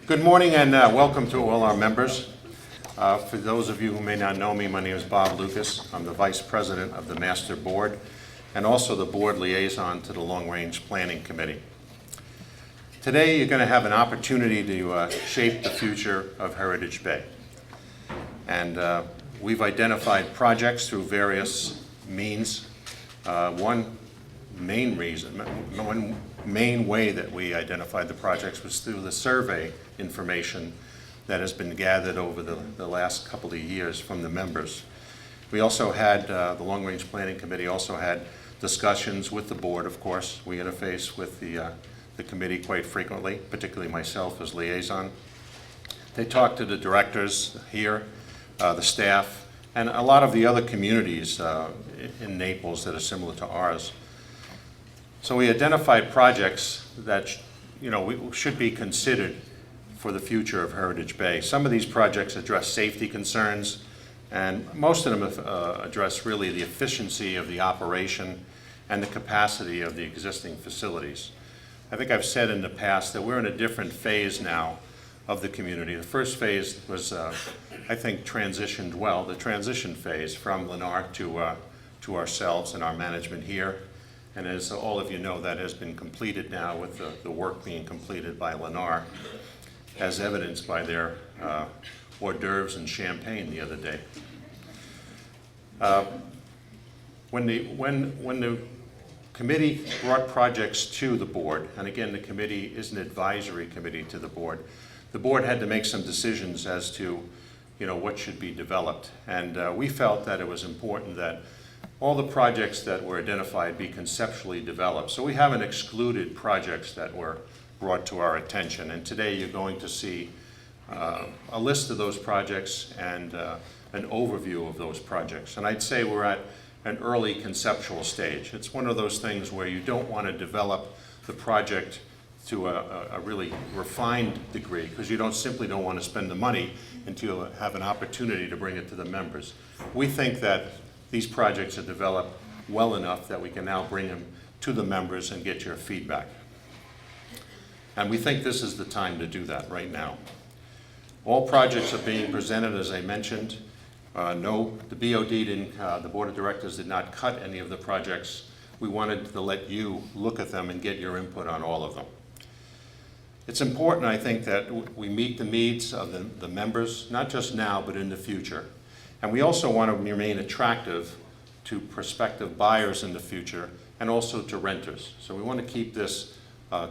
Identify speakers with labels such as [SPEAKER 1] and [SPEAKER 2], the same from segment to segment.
[SPEAKER 1] Good morning and welcome to all our members. For those of you who may not know me, my name is Bob Lucas. I'm the Vice President of the Master Board and also the Board Liaison to the Long Range Planning Committee. Today you're going to have an opportunity to shape the future of Heritage Bay. And we've identified projects through various means. One main way that we identified the projects was through the survey information that has been gathered over the last couple of years from the members. We also had, the Long Range Planning Committee also had discussions with the board, of course. We interface with the committee quite frequently, particularly myself as liaison. They talked to the directors here, the staff, and a lot of the other communities in Naples that are similar to ours. So we identified projects that should be considered for the future of Heritage Bay. Some of these projects address safety concerns, and most of them address really the efficiency of the operation and the capacity of the existing facilities. I think I've said in the past that we're in a different phase now of the community. The first phase was, I think, transitioned well, the transition phase from Lennar to ourselves and our management here. And as all of you know, that has been completed now with the work being completed by Lennar, as evidenced by their hors d'oeuvres and champagne the other day. When the committee brought projects to the board, and again, the committee is an advisory committee to the board had to make some decisions as to what should be developed. And we felt that it was important that all the projects that were identified be conceptually developed. So we haven't excluded projects that were brought to our attention. And today you're going to see a list of those projects and an overview of those projects. And I'd say we're at an early conceptual stage. It's one of those things where you don't want to develop the project to a really refined degree, because you simply don't want to spend the money until you have an opportunity to bring it to the members. We think that these projects are developed well enough that we can now bring them to the members and get your feedback. And we think this is the time to do that right now. All projects are being presented, as I mentioned. No, the BOD didn't, the Board of Directors did not cut any of the projects. We wanted to let you look at them and get your input on all of them. It's important, I think, that we meet the needs of the members, not just now, but in the future. And we also want to remain attractive to prospective buyers in the future and also to renters. So we want to keep this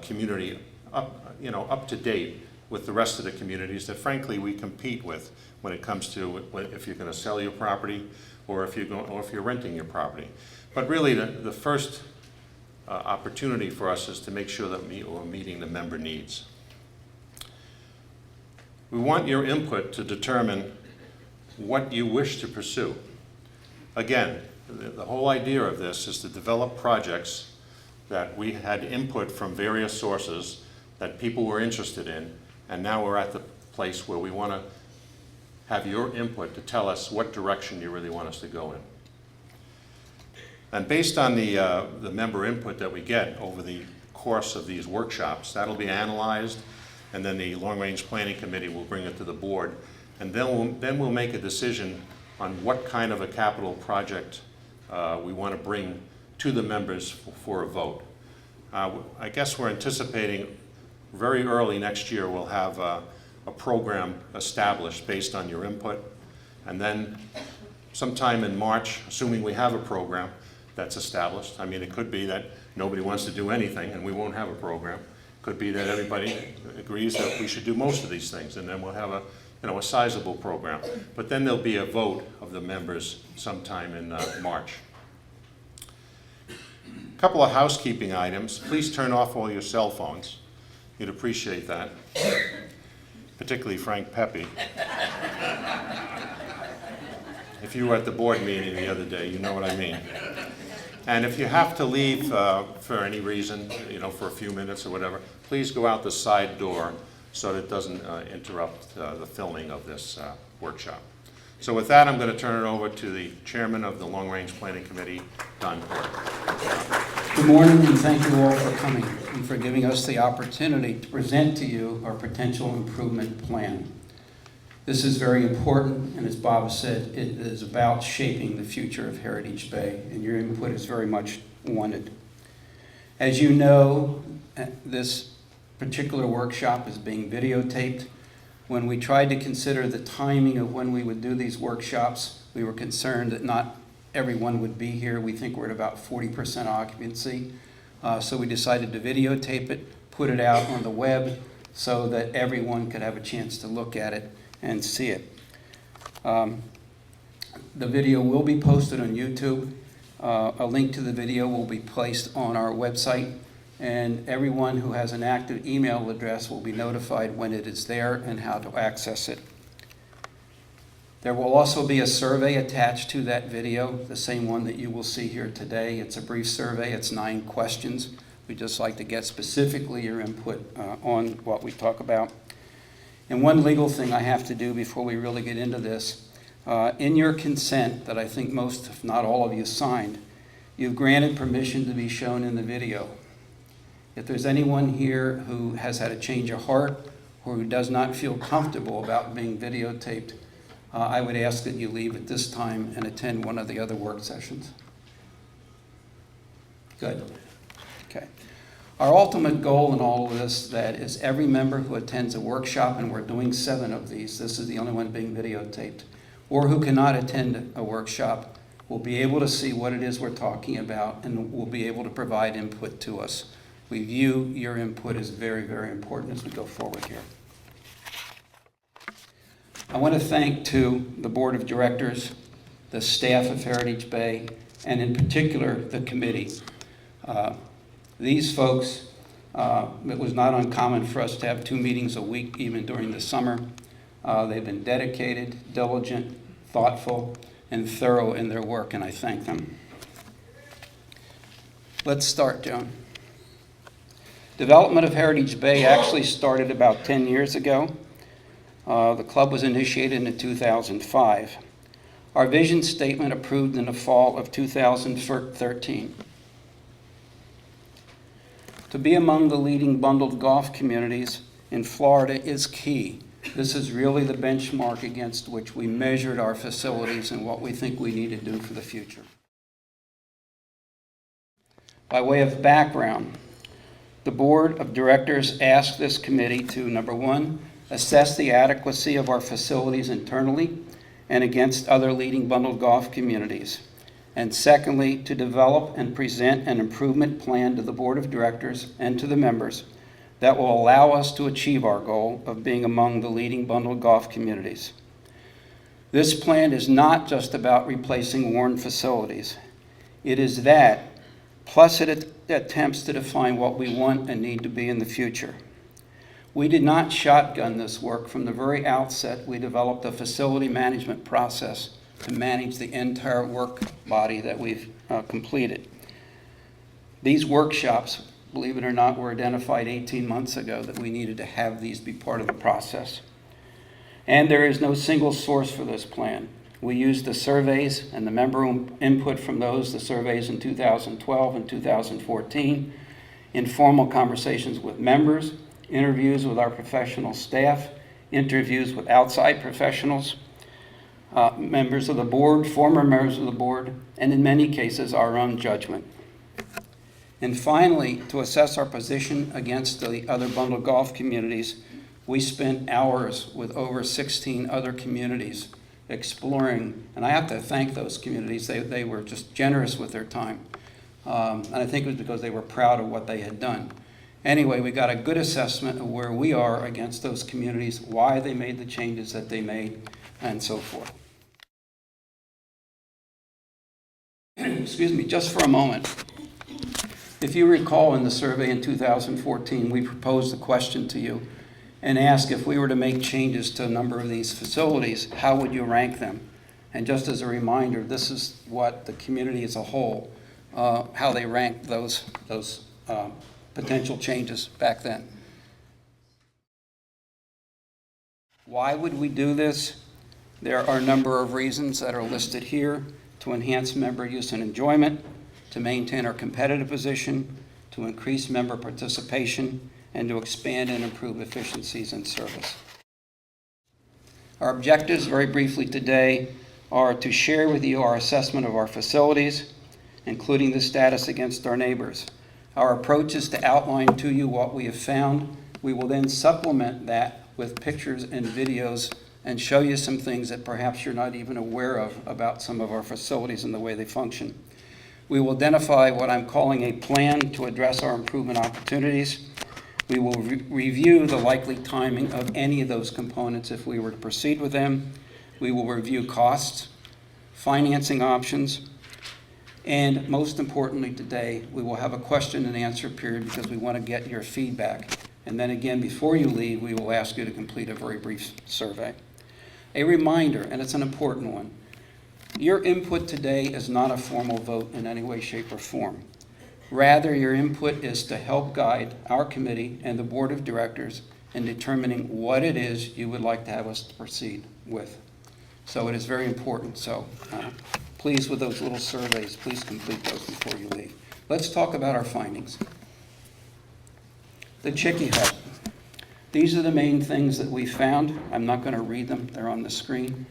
[SPEAKER 1] community up to date with the rest of the communities that, frankly, we compete with when it comes to if you're going to sell your property or if you're renting your property. But really, the first opportunity for us is to make sure that we're meeting the member needs. We want your input to determine what you wish to pursue. Again, the whole idea of this is to develop projects that we had input from various sources that people were interested in, and now we're at the place where we want to have your input to tell us what direction you really want us to go in. And based on the member input that we get over the course of these workshops, that'll be analyzed, and then the Long Range Planning Committee will bring it to the board, and then we'll make a decision on what kind of a capital project we want to bring to the members for a vote. I guess we're anticipating very early next year we'll have a program established based on your input, and then sometime in March, assuming we have a program that's established. I mean, it could be that nobody wants to do anything and we won't have a program. It could be that everybody agrees that we should do most of these things, and then we'll have a sizable program. But then there'll be a vote of the members sometime in March. A couple of housekeeping items. Please turn off all your cell phones. You'd appreciate that, particularly Frank Pepe. If you were at the board meeting the other day, you know what I mean. And if you have to leave for any reason, for a few minutes or whatever, please go out the side door so that it doesn't interrupt the filming of this workshop. So with that, I'm going to turn it over to the chairman of the Long Range Planning Committee, Don Porter.
[SPEAKER 2] Good morning, and thank you all for coming. and for giving us the opportunity to present to you our potential improvement plan. This is very important, and as Bob said, it is about shaping the future of Heritage Bay, and your input is very much wanted. As you know, this particular workshop is being videotaped. When we tried to consider the timing of when we would do these workshops, we were concerned that not everyone would be here. We think we're at about 40% occupancy. So we decided to videotape it, put it out on the web so that everyone could have a chance to look at it and see it. The video will be posted on YouTube. A link to the video will be placed on our website, and everyone who has an active email address will be notified when it is there and how to access it. There will also be a survey attached to that video, the same one that you will see here today. It's a brief survey. It's 9 questions. We'd just like to get specifically your input on what we talk about. And one legal thing I have to do before we really get into this, in your consent that I think most, if not all of you signed, you've granted permission to be shown in the video. If there's anyone here who has had a change of heart or who does not feel comfortable about being videotaped, I would ask that you leave at this time and attend one of the other work sessions. Good. Okay. Our ultimate goal in all of this, that is every member who attends a workshop, and we're doing 7 of these, this is the only one being videotaped, or who cannot attend a workshop, will be able to see what it is we're talking about and will be able to provide input to us. We view your input as very, very important as we go forward here. I want to thank to the Board of Directors, the staff of Heritage Bay, and in particular the committee. These folks, it was not uncommon for us to have 2 meetings a week even during the summer. They've been dedicated, diligent, thoughtful, and thorough in their work, and I thank them. Let's start, Joan. Development of Heritage Bay actually started about 10 years ago. The club was initiated in 2005. Our vision statement approved in the fall of 2013. To be among the leading bundled golf communities in Florida is key. This is really the benchmark against which we measured our facilities and what we think we need to do for the future. By way of background, the Board of Directors asked this committee to, number 1, assess the adequacy of our facilities internally and against other leading bundled golf communities. And secondly, to develop and present an improvement plan to the Board of Directors and to the members that will allow us to achieve our goal of being among the leading bundled golf communities. This plan is not just about replacing worn facilities. It is that, plus it attempts to define what we want and need to be in the future. We did not shotgun this work. From the very outset, we developed a facility management process to manage the entire work body that we've completed. These workshops, believe it or not, were identified 18 months ago that we needed to have these be part of the process. And there is no single source for this plan. We used the surveys and the member input from those, the surveys in 2012 and 2014, informal conversations with members, interviews with our professional staff, interviews with outside professionals, members of the board, former members of the board, and in many cases, our own judgment. And finally, to assess our position against the other bundled golf communities, we spent hours with over 16 other communities exploring, and I have to thank those communities. They were just generous with their time. And I think it was because they were proud of what they had done. Anyway, we got a good assessment of where we are against those communities, why they made the changes that they made, and so forth. Excuse me, just for a moment. If you recall in the survey in 2014, we proposed a question to you and asked if we were to make changes to a number of these facilities, how would you rank them? And just as a reminder, this is what the community as a whole, how they ranked those potential changes back then. Why would we do this? There are a number of reasons that are listed here: to enhance member use and enjoyment, to maintain our competitive position, to increase member participation, and to expand and improve efficiencies in service. Our objectives, very briefly today, are to share with you our assessment of our facilities, including the status against our neighbors. Our approach is to outline to you what we have found. We will then supplement that with pictures and videos and show you some things that perhaps you're not even aware of about some of our facilities and the way they function. We will identify what I'm calling a plan to address our improvement opportunities. We will review the likely timing of any of those components if we were to proceed with them. We will review costs, financing options, and most importantly today, we will have a question and answer period because we want to get your feedback. And then again, before you leave, we will ask you to complete a very brief survey. A reminder, and it's an important one, your input today is not a formal vote in any way, shape, or form. Rather, your input is to help guide our committee and the board of directors in determining what it is you would like to have us to proceed with. So it is very important. So please, with those little surveys, please complete those before you leave. Let's talk about our findings. The Chickie Hut. These are the main things that we found. I'm not going to read them. They're on the screen.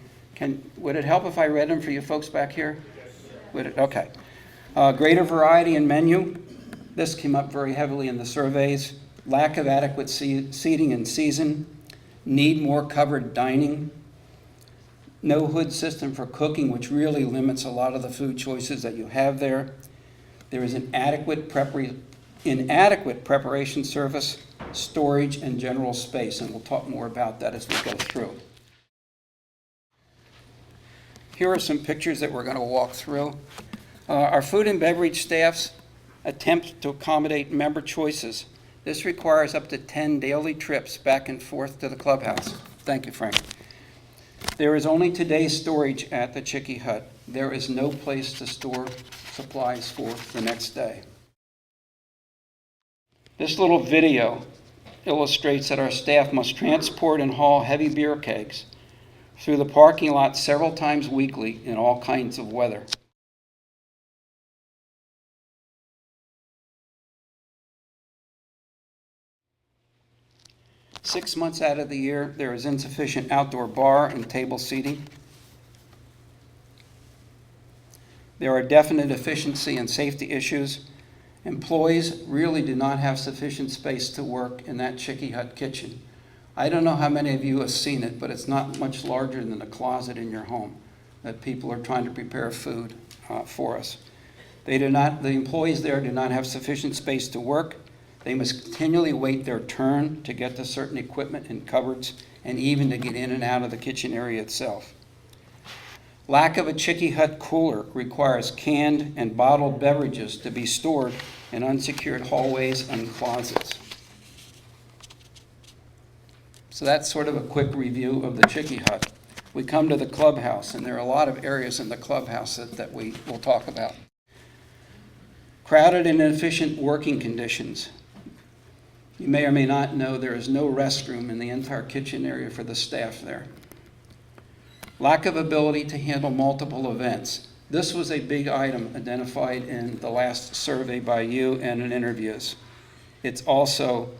[SPEAKER 2] Would it help if I read them for you folks back here? Yes. Would it? Okay. Greater variety in menu. This came up very heavily in the surveys. Lack of adequate seating in season. Need more covered dining. No hood system for cooking, which really limits a lot of the food choices that you have there. There is an inadequate preparation service, storage, and general space, and we'll talk more about that as we go through. Here are some pictures that we're going to walk through. Our food and beverage staffs attempt to accommodate member choices. This requires up to 10 daily trips back and forth to the clubhouse. Thank you, Frank. There is only today's storage at the Chickie Hut. There is no place to store supplies for the next day. This little video illustrates that our staff must transport and haul heavy beer kegs through the parking lot several times weekly in all kinds of weather. Six months out of the year, there is insufficient outdoor bar and table seating. There are definite efficiency and safety issues. Employees really do not have sufficient space to work in that Chickie Hut kitchen. I don't know how many of you have seen it, but it's not much larger than a closet in your home that people are trying to prepare food for us. The employees there do not have sufficient space to work. They must continually wait their turn to get to certain equipment and cupboards and even to get in and out of the kitchen area itself. Lack of a Chickie Hut cooler requires canned and bottled beverages to be stored in unsecured hallways and closets. So that's sort of a quick review of the Chickie Hut. We come to the clubhouse, and there are a lot of areas in the clubhouse that we will talk about. Crowded and inefficient working conditions. You may or may not know there is no restroom in the entire kitchen area for the staff there. Lack of ability to handle multiple events. This was a big item identified in the last survey by you and in interviews. It's also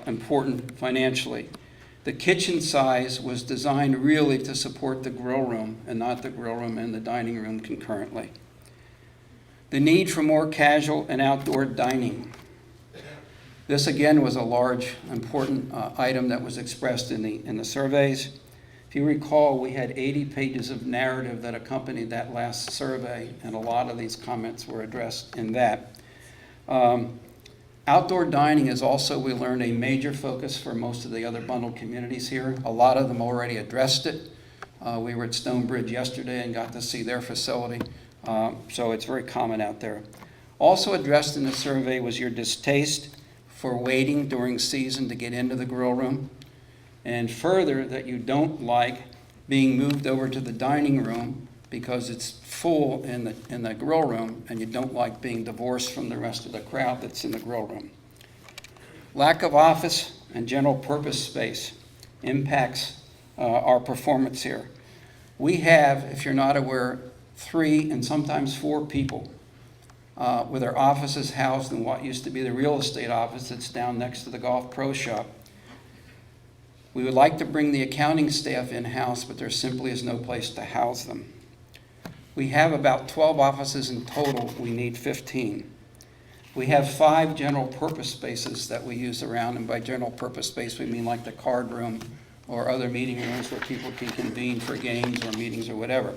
[SPEAKER 2] important financially. The kitchen size was designed really to support the grill room and not the grill room and the dining room concurrently. The need for more casual and outdoor dining. This again was a large, important item that was expressed in the surveys. If you recall, we had 80 pages of narrative that accompanied that last survey, and a lot of these comments were addressed in that. Outdoor dining is also, we learned, a major focus for most of the other bundled communities here. A lot of them already addressed it. We were at Stonebridge yesterday and got to see their facility, so it's very common out there. Also addressed in the survey was your distaste for waiting during season to get into the grill room, and further, that you don't like being moved over to the dining room because it's full in the grill room, and you don't like being divorced from the rest of the crowd that's in the grill room. Lack of office and general purpose space impacts our performance here. We have, if you're not aware, 3 and sometimes 4 people with our offices housed in what used to be the real estate office that's down next to the Golf Pro Shop. We would like to bring the accounting staff in-house, but there simply is no place to house them. We have about 12 offices in total. We need 15. We have 5 general purpose spaces that we use around, and by general purpose space, we mean like the card room or other meeting rooms where people can convene for games or meetings or whatever.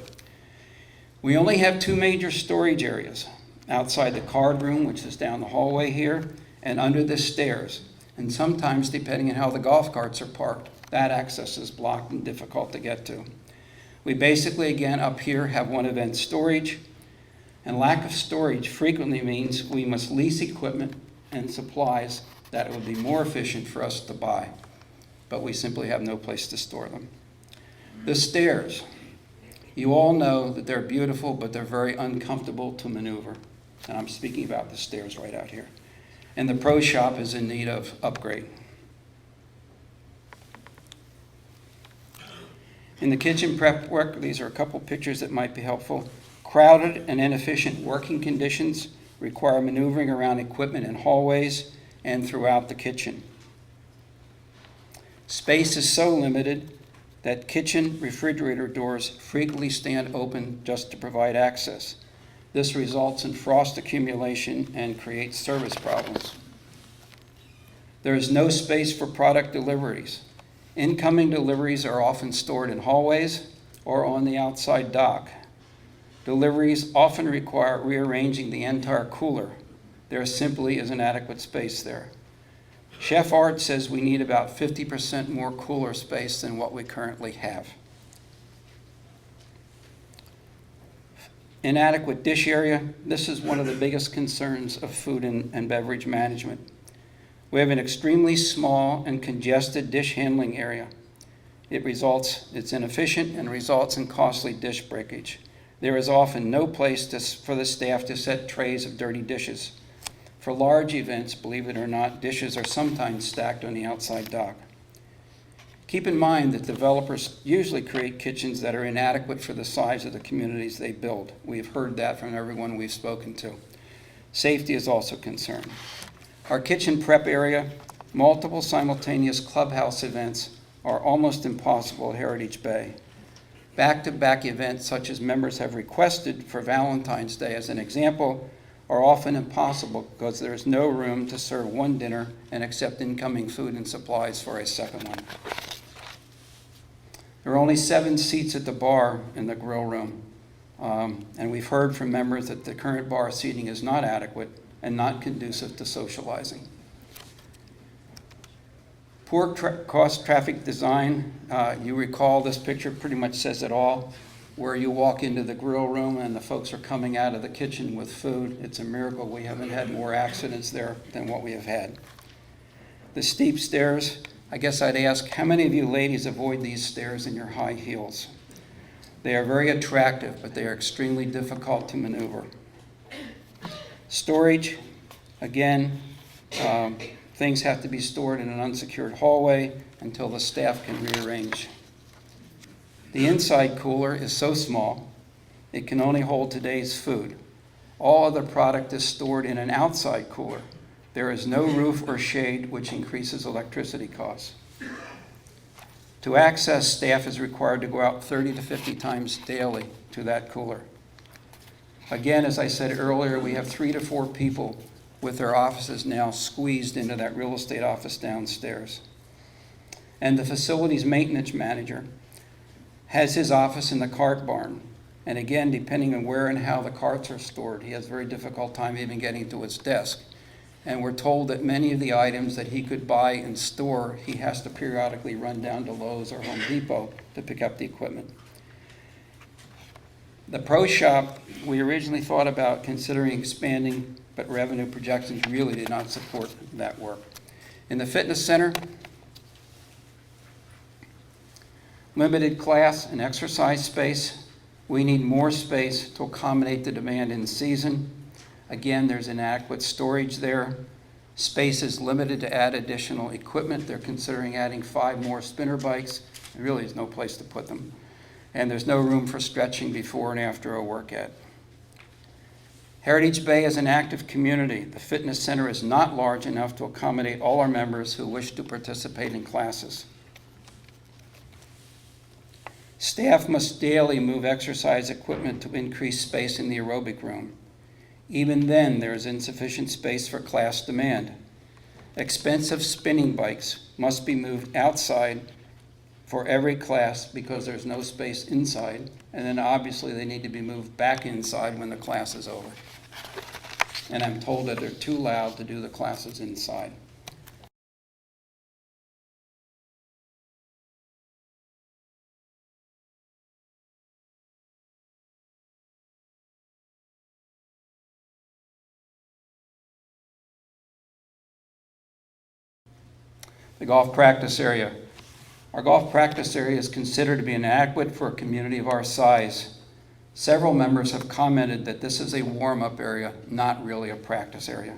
[SPEAKER 2] We only have 2 major storage areas, outside the card room, which is down the hallway here, and under the stairs. And sometimes, depending on how the golf carts are parked, that access is blocked and difficult to get to. We basically, again, up here have 1 event storage, and lack of storage frequently means we must lease equipment and supplies that it would be more efficient for us to buy, but we simply have no place to store them. The stairs. You all know that they're beautiful, but they're very uncomfortable to maneuver. And I'm speaking about the stairs right out here. And the pro shop is in need of upgrade. In the kitchen prep work, these are a couple pictures that might be helpful. Crowded and inefficient working conditions require maneuvering around equipment in hallways and throughout the kitchen. Space is so limited that kitchen refrigerator doors frequently stand open just to provide access. This results in frost accumulation and creates service problems. There is no space for product deliveries. Incoming deliveries are often stored in hallways or on the outside dock. Deliveries often require rearranging the entire cooler. There simply is inadequate space there. Chef Art says we need about 50% more cooler space than what we currently have. Inadequate dish area. This is one of the biggest concerns of food and beverage management. We have an extremely small and congested dish handling area. It's inefficient and results in costly dish breakage. There is often no place for the staff to set trays of dirty dishes. For large events, believe it or not, dishes are sometimes stacked on the outside dock. Keep in mind that developers usually create kitchens that are inadequate for the size of the communities they build. We've heard that from everyone we've spoken to. Safety is also a concern. Our kitchen prep area, multiple simultaneous clubhouse events are almost impossible at Heritage Bay. Back-to-back events such as members have requested for Valentine's Day as an example are often impossible because there is no room to serve 1 dinner and accept incoming food and supplies for a second one. There are only 7 seats at the bar in the grill room, and we've heard from members that the current bar seating is not adequate and not conducive to socializing. Poor cost traffic design. You recall this picture pretty much says it all, where you walk into the grill room and the folks are coming out of the kitchen with food. It's a miracle we haven't had more accidents there than what we have had. The steep stairs, I guess I'd ask, how many of you ladies avoid these stairs in your high heels? They are very attractive, but they are extremely difficult to maneuver. Storage, again, things have to be stored in an unsecured hallway until the staff can rearrange. The inside cooler is so small, it can only hold today's food. All other product is stored in an outside cooler. There is no roof or shade, which increases electricity costs. To access, staff is required to go out 30 to 50 times daily to that cooler. Again, as I said earlier, we have 3 to 4 people with their offices now squeezed into that real estate office downstairs. And the facilities maintenance manager has his office in the cart barn. And again, depending on where and how the carts are stored, he has a very difficult time even getting to his desk. And we're told that many of the items that he could buy and store, he has to periodically run down to Lowe's or Home Depot to pick up the equipment. The pro shop, we originally thought about considering expanding, but revenue projections really did not support that work. In the fitness center, limited class and exercise space. We need more space to accommodate the demand in season. Again, there's inadequate storage there. Space is limited to add additional equipment. They're considering adding 5 more spinner bikes. There really is no place to put them. And there's no room for stretching before and after a workout. Heritage Bay is an active community. The fitness center is not large enough to accommodate all our members who wish to participate in classes. Staff must daily move exercise equipment to increase space in the aerobic room. Even then, there is insufficient space for class demand. Expensive spinning bikes must be moved outside for every class because there's no space inside, and then obviously they need to be moved back inside when the class is over. And I'm told that they're too loud to do the classes inside. The golf practice area. Our golf practice area is considered to be inadequate for a community of our size. Several members have commented that this is a warm-up area, not really a practice area.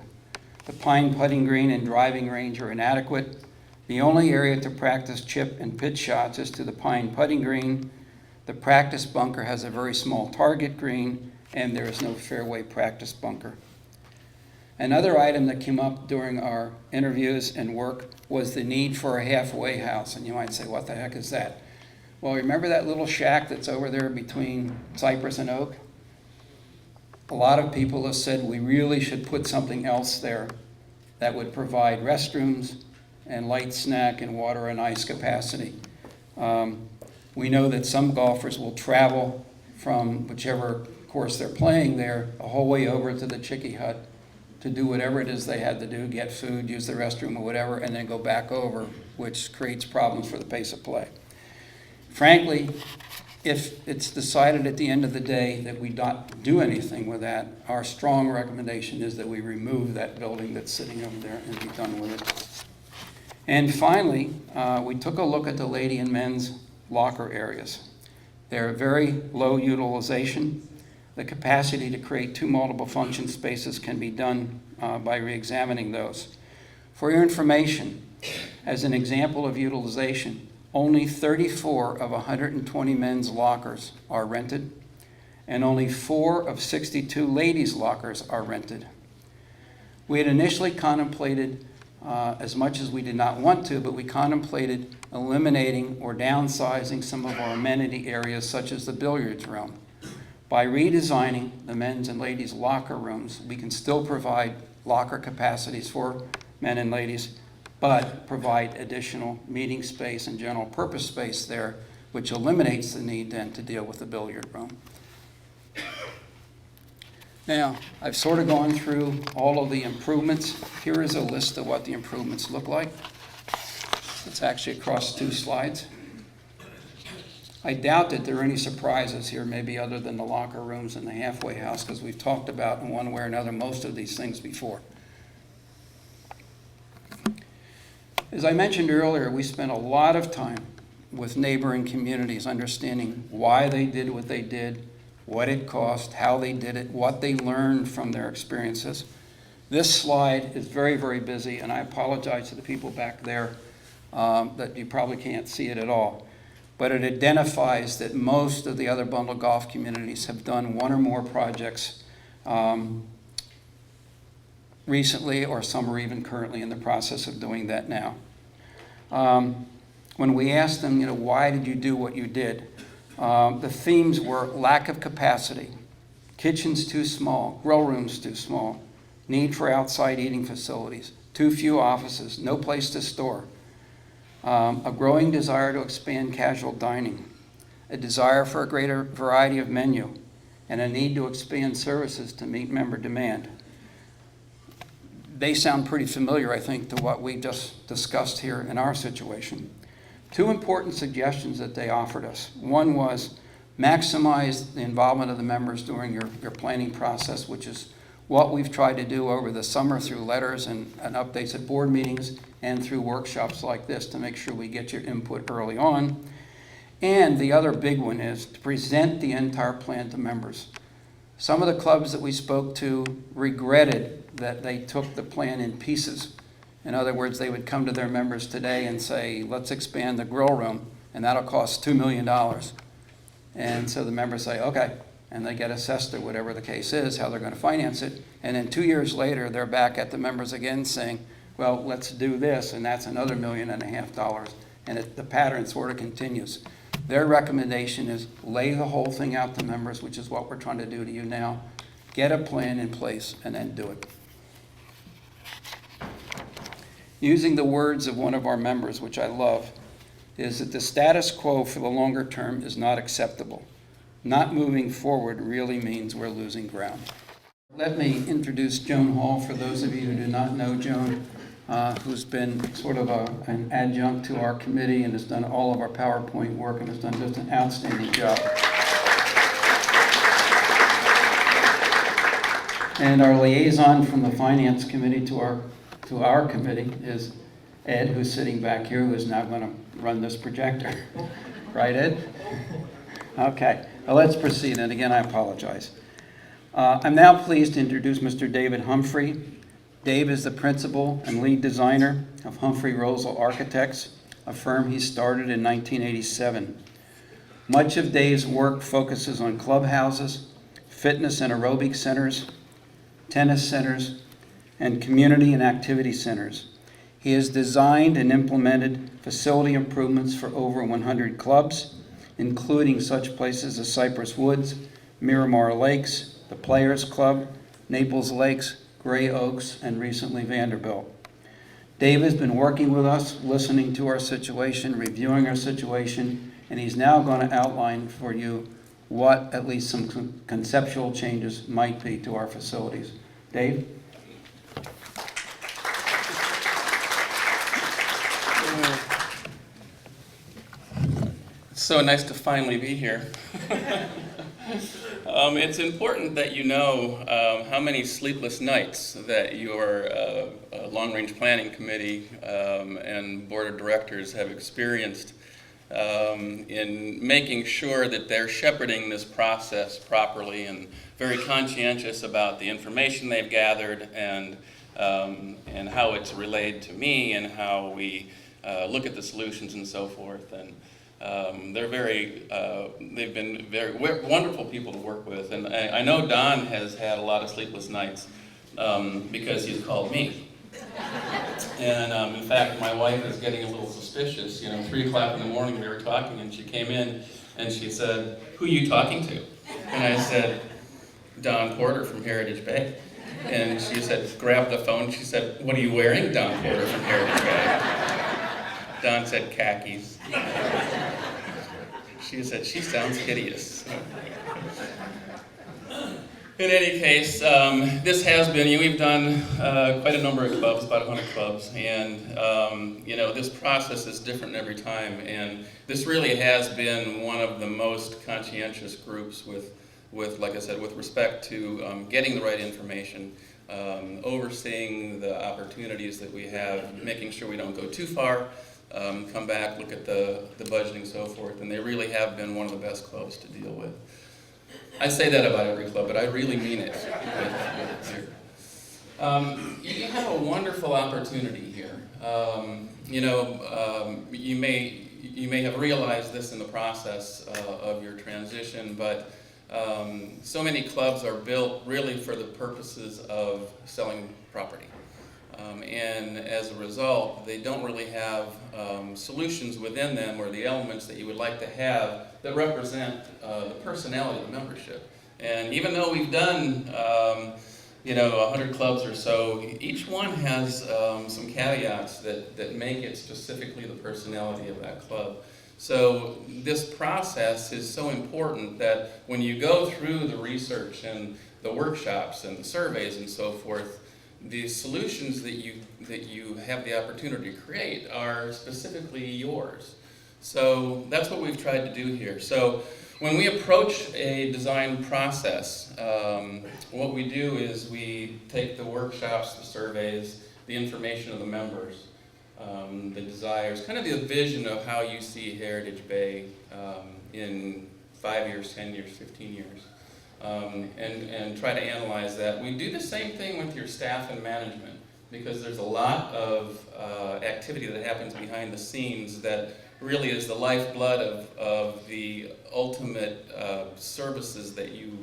[SPEAKER 2] The pine putting green and driving range are inadequate. The only area to practice chip and pitch shots is to the pine putting green. The practice bunker has a very small target green, and there is no fairway practice bunker. Another item that came up during our interviews and work was the need for a halfway house. And you might say, what the heck is that? Well, remember that little shack that's over there between Cypress and Oak? A lot of people have said we really should put something else there that would provide restrooms and light snack and water and ice capacity. We know that some golfers will travel from whichever course they're playing there a whole way over to the Chickee Hut to do whatever it is they had to do, get food, use the restroom or whatever, and then go back over, which creates problems for the pace of play. Frankly, if it's decided at the end of the day that we don't do anything with that, our strong recommendation is that we remove that building that's sitting over there and be done with it. And finally, we took a look at the lady and men's locker areas. They're very low utilization. The capacity to create 2 multiple function spaces can be done by re-examining those. For your information, as an example of utilization, only 34 of 120 men's lockers are rented, and only 4 of 62 ladies' lockers are rented. We had initially contemplated, as much as we did not want to, but we contemplated eliminating or downsizing some of our amenity areas, such as the billiards room. By redesigning the men's and ladies' locker rooms, we can still provide locker capacities for men and ladies, but provide additional meeting space and general purpose space there, which eliminates the need then to deal with the billiard room. Now, I've sort of gone through all of the improvements. Here is a list of what the improvements look like. It's actually across 2 slides. I doubt that there are any surprises here, maybe other than the locker rooms and the halfway house, because we've talked about in one way or another most of these things before. As I mentioned earlier, we spent a lot of time with neighboring communities understanding why they did what they did, what it cost, how they did it, what they learned from their experiences. This slide is very, very busy, and I apologize to the people back there that you probably can't see it at all. But it identifies that most of the other bundle golf communities have done 1 or more projects recently, or some are even currently in the process of doing that now. When we asked them, why did you do what you did? The themes were lack of capacity, kitchens too small, grill rooms too small, need for outside eating facilities, too few offices, no place to store, a growing desire to expand casual dining, a desire for a greater variety of menu, and a need to expand services to meet member demand. They sound pretty familiar, I think, to what we just discussed here in our situation. 2 important suggestions that they offered us. One was maximize the involvement of the members during your planning process, which is what we've tried to do over the summer through letters and updates at board meetings and through workshops like this to make sure we get your input early on. And the other big one is to present the entire plan to members. Some of the clubs that we spoke to regretted that they took the plan in pieces. In other words, they would come to their members today and say, let's expand the grill room, and that'll cost $2 million. And so the members say, okay, and they get assessed or whatever the case is, how they're going to finance it. And then 2 years later, they're back at the members again saying, well, let's do this, and that's another $1.5 million. And the pattern sort of continues. Their recommendation is lay the whole thing out to members, which is what we're trying to do to you now. Get a plan in place and then do it. Using the words of one of our members, which I love, is that the status quo for the longer term is not acceptable. Not moving forward really means we're losing ground. Let me introduce Joan Hall, for those of you who do not know Joan, who's been sort of an adjunct to our committee and has done all of our PowerPoint work and has done just an outstanding job. And our liaison from the Finance Committee to our committee is Ed, who's sitting back here, who is now going to run this projector. Right, Ed? Okay, well, let's proceed. And again, I apologize. I'm now pleased to introduce Mr. David Humphrey. Dave is the principal and lead designer of Humphrey Rosal Architects, a firm he started in 1987. Much of Dave's work focuses on clubhouses, fitness and aerobic centers, tennis centers, and community and activity centers. He has designed and implemented facility improvements for over 100 clubs, including such places as Cypress Woods, Miramar Lakes, the Players Club, Naples Lakes, Gray Oaks, and recently Vanderbilt. Dave has been working with us, listening to our situation, reviewing our situation, and he's now going to outline for you what at least some conceptual changes might be to our facilities. Dave?
[SPEAKER 3] It's so nice to finally be here. It's important that you know how many sleepless nights that your long-range planning committee and board of directors have experienced in making sure that they're shepherding this process properly and very conscientious about the information they've gathered and how it's relayed to me and how we look at the solutions and so forth. And they've been very wonderful people to work with. And I know Don has had a lot of sleepless nights because he's called me. And in fact, my wife is getting a little suspicious. 3 o'clock in the morning we were talking and she came in and she said, "Who are you talking to?" And I said, "Don Porter from Heritage Bay." And she said, grabbed the phone, she said, "What are you wearing, Don Porter from Heritage Bay?" Don said, "Khakis." She said, "She sounds hideous." In any case, this has been, we've done quite a number of clubs, about 100 clubs, and this process is different every time, and this really has been one of the most conscientious groups with like I said, with respect to getting the right information, overseeing the opportunities that we have, making sure we don't go too far, come back, look at the budgeting and so forth, and they really have been one of the best clubs to deal with. I say that about every club, but I really mean it. You have a wonderful opportunity here. You may have realized this in the process of your transition, but so many clubs are built really for the purposes of selling property. And as a result, they don't really have solutions within them or the elements that you would like to have that represent the personality of the membership. And even though we've done 100 clubs or so, each one has some caveats that make it specifically the personality of that club. So this process is so important that when you go through the research and the workshops and the surveys and so forth, the solutions that you have the opportunity to create are specifically yours. So that's what we've tried to do here. So when we approach a design process, what we do is we take the workshops, the surveys, the information of the members, the desires, kind of the vision of how you see Heritage Bay in 5 years, 10 years, 15 years. And try to analyze that. We do the same thing with your staff and management. because there's a lot of activity that happens behind the scenes that really is the lifeblood of the ultimate services that you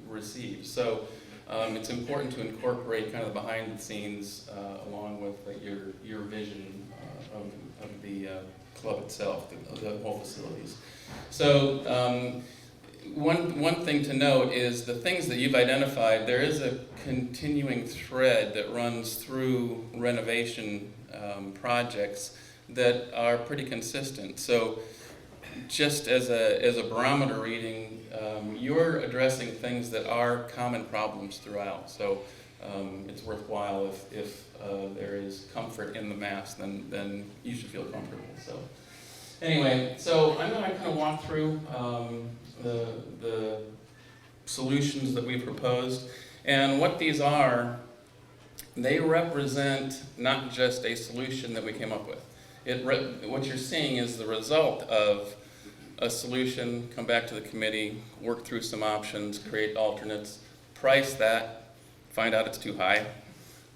[SPEAKER 3] receive. So it's important to incorporate kind of the behind the scenes along with your vision of the club itself, the whole facilities. So one thing to note is the things that you've identified, there is a continuing thread that runs through renovation projects that are pretty consistent. So just as a barometer reading, you're addressing things that are common problems throughout. So it's worthwhile if there is comfort in the mass, then you should feel comfortable. So anyway, so I'm going to kind of walk through the solutions that we proposed. And what these are, they represent not just a solution that we came up with. What you're seeing is the result of a solution, come back to the committee, work through some options, create alternates, price that, find out it's too high,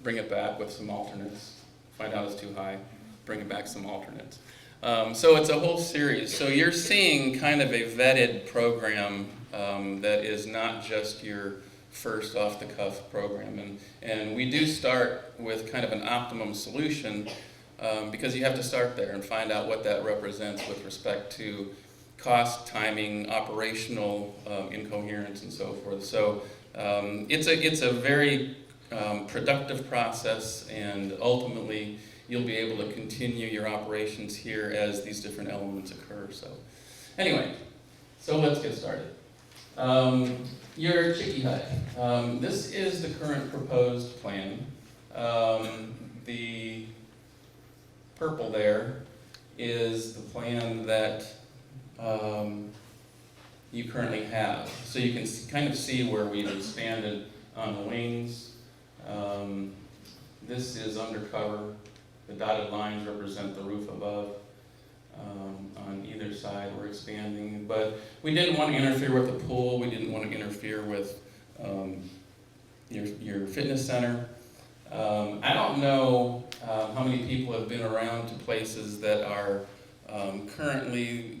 [SPEAKER 3] bring it back with some alternates, find out it's too high, bring it back some alternates. So it's a whole series. So you're seeing kind of a vetted program that is not just your first off-the-cuff program. And we do start with kind of an optimum solution because you have to start there and find out what that represents with respect to cost, timing, operational incoherence, and so forth. So it's a very productive process, and ultimately you'll be able to continue your operations here as these different elements occur. So anyway, so let's get started. Your Chicky Hut. This is the current proposed plan. The purple there is the plan that you currently have. So you can kind of see where we've expanded on the wings. This is undercover. The dotted lines represent the roof above. On either side we're expanding, but we didn't want to interfere with the pool. We didn't want to interfere with your fitness center. I don't know how many people have been around to places that are currently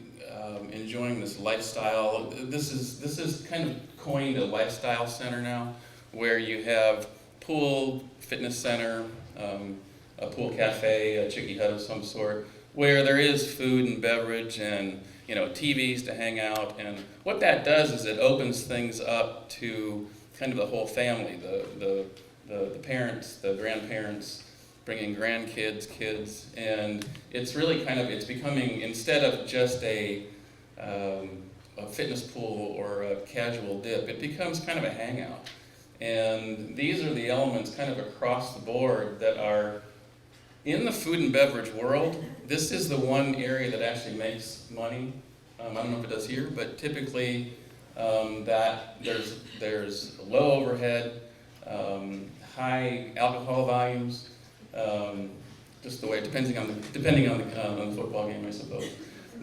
[SPEAKER 3] enjoying this lifestyle. This is kind of coined a lifestyle center now, where you have pool, fitness center, a pool cafe, a Chicky Hut of some sort, where there is food and beverage and TVs to hang out. And what that does is it opens things up to kind of the whole family, the parents, the grandparents, bringing grandkids, kids, and it's really it's becoming, instead of just a fitness pool or a casual dip, it becomes kind of a hangout. And these are the elements kind of across the board that are in the food and beverage world. This is the one area that actually makes money. I don't know if it does here, but typically that there's low overhead, high alcohol volumes, just the way, depending on the football game, I suppose.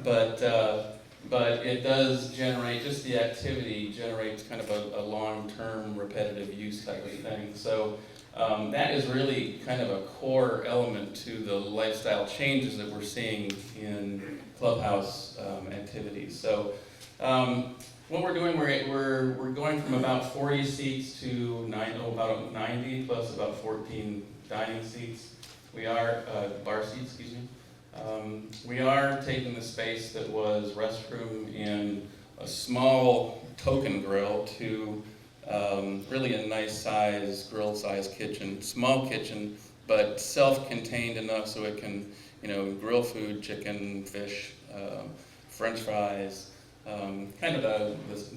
[SPEAKER 3] But it does generate, just the activity generates kind of a long-term repetitive use type of thing. So that is really kind of a core element to the lifestyle changes that we're seeing in clubhouse activities. So what we're doing, we're going from about 40 seats to about 90 plus about 14 dining seats. We are bar seats, excuse me. We are taking the space that was restroom and a small token grill to really a nice size, grill size kitchen, small kitchen, but self-contained enough so it can, grill food, chicken, fish, French fries, kind of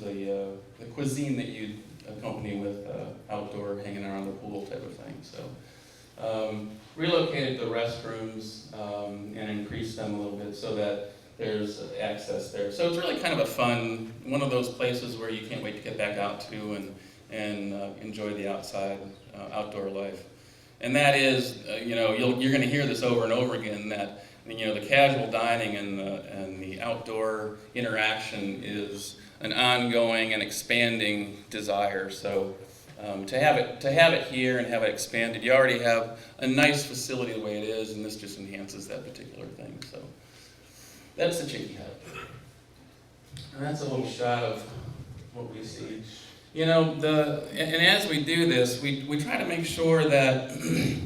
[SPEAKER 3] the cuisine that you accompany with outdoor hanging around the pool type of thing. So relocated the restrooms and increased them a little bit so that there's access there. So it's really kind of a fun, one of those places where you can't wait to get back out to and enjoy the outside, outdoor life. And that is, you're going to hear this over and over again, that the casual dining and the outdoor interaction is an ongoing and expanding desire. So To have it here and have it expanded, you already have a nice facility the way it is, and this just enhances that particular thing. So that's the Chicky Hut. And that's a little shot of what we see. You know, and as we do this, we try to make sure that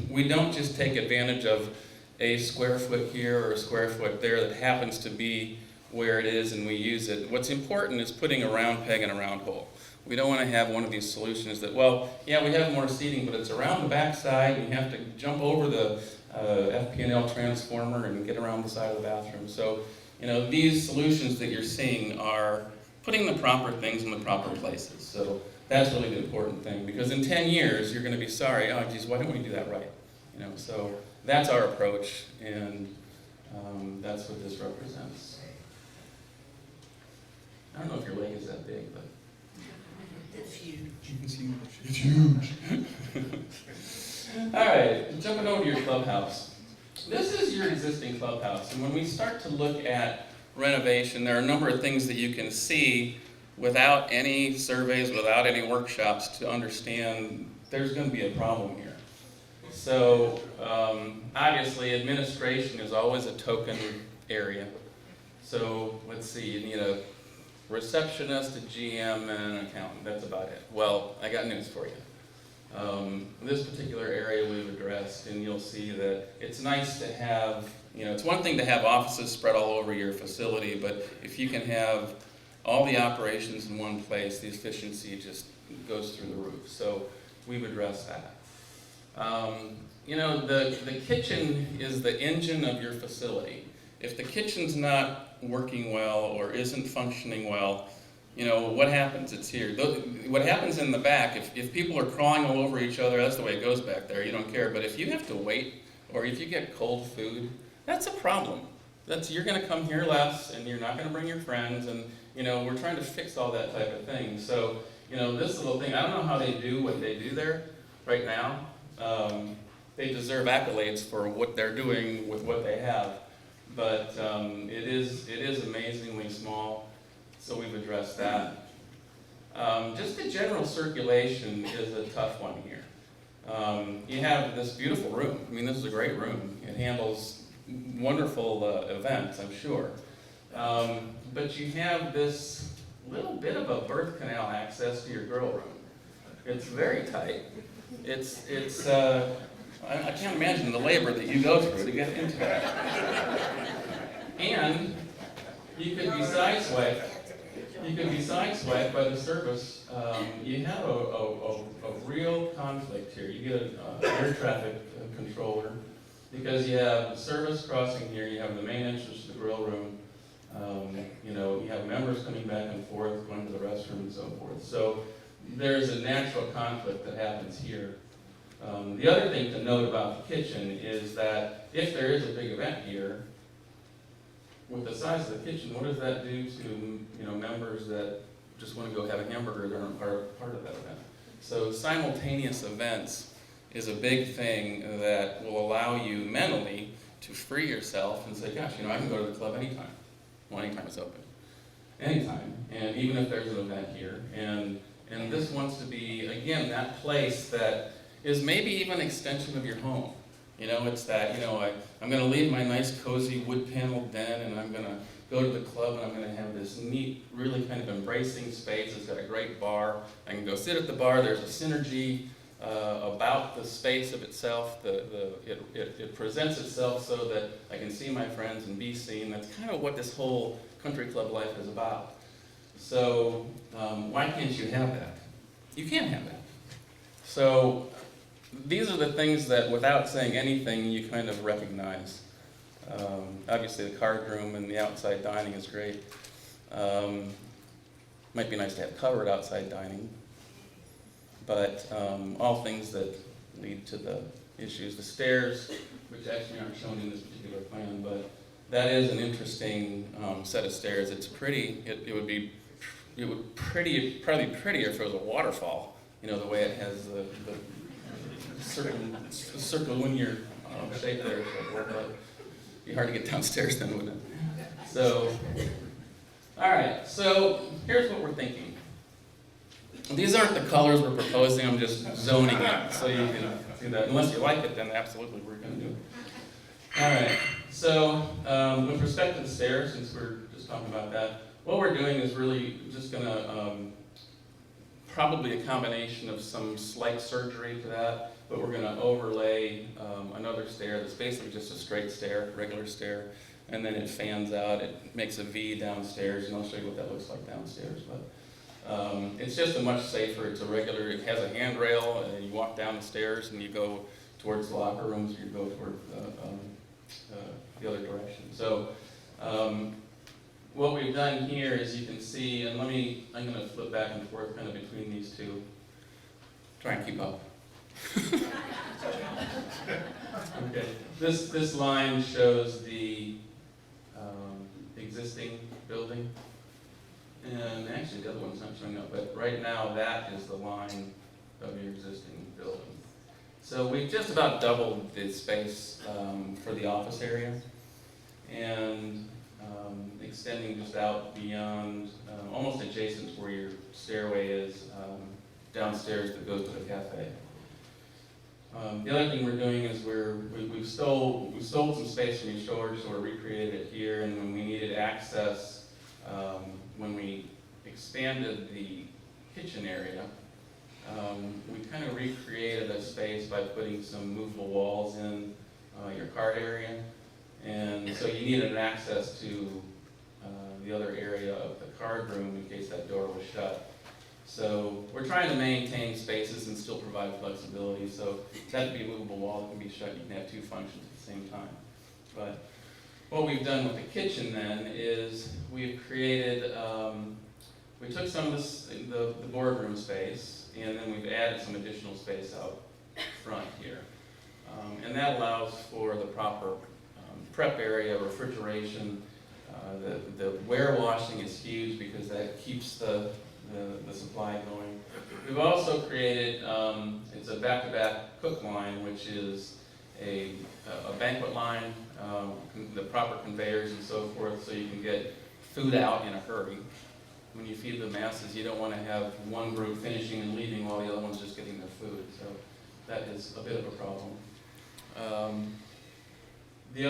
[SPEAKER 3] we don't just take advantage of a square foot here or a square foot there that happens to be where it is and we use it. What's important is putting a round peg in a round hole. We don't want to have one of these solutions that, well, yeah, we have more seating, but it's around the backside, and you have to jump over the FP&L transformer and get around the side of the bathroom. So, you know, these solutions that you're seeing are putting the proper things in the proper places. So that's really the important thing, because in 10 years, you're going to be sorry, oh, geez, why didn't we do that right? You know, so that's our approach, and that's what this represents. I don't know if your leg is that big, but
[SPEAKER 4] It's huge.
[SPEAKER 3] you can see it's huge. All right, jumping over to your clubhouse. This is your existing clubhouse, and when we start to look at renovation, there are a number of things that you can see without any surveys, without any workshops to understand there's going to be a problem here. So obviously administration is always a token area. So let's see, you need a receptionist, a GM, and an accountant. That's about it. Well, I got news for you. This particular area we've addressed, and you'll see that it's nice to have, you know, it's one thing to have offices spread all over your facility, but if you can have all the operations in one place, the efficiency just goes through the roof. So we've addressed that. You know, the kitchen is the engine of your facility. If the kitchen's not working well or isn't functioning well, you know, what happens? It's here. What happens in the back, if people are crawling all over each other, that's the way it goes back there, you don't care. But if you have to wait, or if you get cold food, that's a problem. You're gonna come here less, and you're not gonna bring your friends, and, you know, we're trying to fix all that type of thing. So, you know, this little thing, I don't know how they do what they do there right now. They deserve accolades for what they're doing with what they have. But it is amazingly small, so we've addressed that. Just the general circulation is a tough one here. You have this beautiful room. I mean, this is a great room. It handles wonderful events, I'm sure. But you have this little bit of a birth canal access to your girl room. It's very tight. I can't imagine the labor that you go through to get into it. And you could be sideswiped. You could be sideswiped by the service. You have a real conflict here. You get an air traffic controller, because you have service crossing here. You have the main entrance to the grill room. You know, you have members coming back and forth, going to the restroom and so forth. So there's a natural conflict that happens here. The other thing to note about the kitchen is that if there is a big event here, with the size of the kitchen, what does that do to, you know, members that just want to go have a hamburger that aren't part of that event? So simultaneous events is a big thing that will allow you mentally to free yourself and say, gosh, you know, I can go to the club anytime. Well, anytime it's open. Anytime, and even if there's an event here. And this wants to be, again, that place that is maybe even an extension of your home. You know, it's that, you know, I'm going to leave my nice cozy wood paneled den, and I'm going to go to the club, and I'm going to have this neat, really kind of embracing space. It's got a great bar. I can go sit at the bar. There's a synergy about the space of itself. It presents itself so that I can see my friends and be seen. That's kind of what this whole country club life is about. So why can't you have that? You can have that. So these are the things that, without saying anything, you kind of recognize. Obviously, the card room and the outside dining is great. Might be nice to have covered outside dining, but all things that lead to the issues. The stairs, which actually aren't shown in this particular plan, but that is an interesting set of stairs. It's pretty. It would probably prettier if it was a waterfall. You know, the way it has the circle linear shape there. It'd be hard to get downstairs then, wouldn't it? So, all right. So here's what we're thinking. These aren't the colors we're proposing, I'm just zoning it, so you can see that. Unless you like it, then absolutely we're gonna do it. All right, so with respect to the stairs, since we're just talking about that, what we're doing is really just gonna, probably a combination of some slight surgery to that, but we're gonna overlay another stair that's basically just a straight stair, regular stair, and then it fans out, it makes a V downstairs, and I'll show you what that looks like downstairs. But it's just a much safer, it's a regular, it has a handrail, and you walk down the stairs and you go towards the locker rooms, or you go toward the other direction. So what we've done here is you can see, and I'm gonna flip back and forth kind of between these two. Try and keep up. Okay, this line shows the existing building. And actually the other one's not showing up, but right now that is the line of your existing building. So we've just about doubled the space for the office area, and extending just out beyond, almost adjacent to where your stairway is downstairs that goes to the cafe. The other thing we're doing is we stole some space from East Shore, sort of recreated it here, and when we needed access, when we expanded the kitchen area, we kind of recreated a space by putting some movable walls in your cart area, and so you needed access to the other area of the card room in case that door was shut. So we're trying to maintain spaces and still provide flexibility. So that could be a movable wall, it can be shut, you can have two functions at the same time. But what we've done with the kitchen then is we've created, we took some of this, the boardroom space, and then we've added some additional space out front here. And that allows for the proper prep area, refrigeration. The warewashing is huge because that keeps the supply going. We've also created, it's a back-to-back cook line, which is a banquet line, the proper conveyors and so forth, so you can get food out in a hurry. When you feed the masses, you don't want to have one group finishing and leaving while the other one's just getting their food, so that is a bit of a problem. The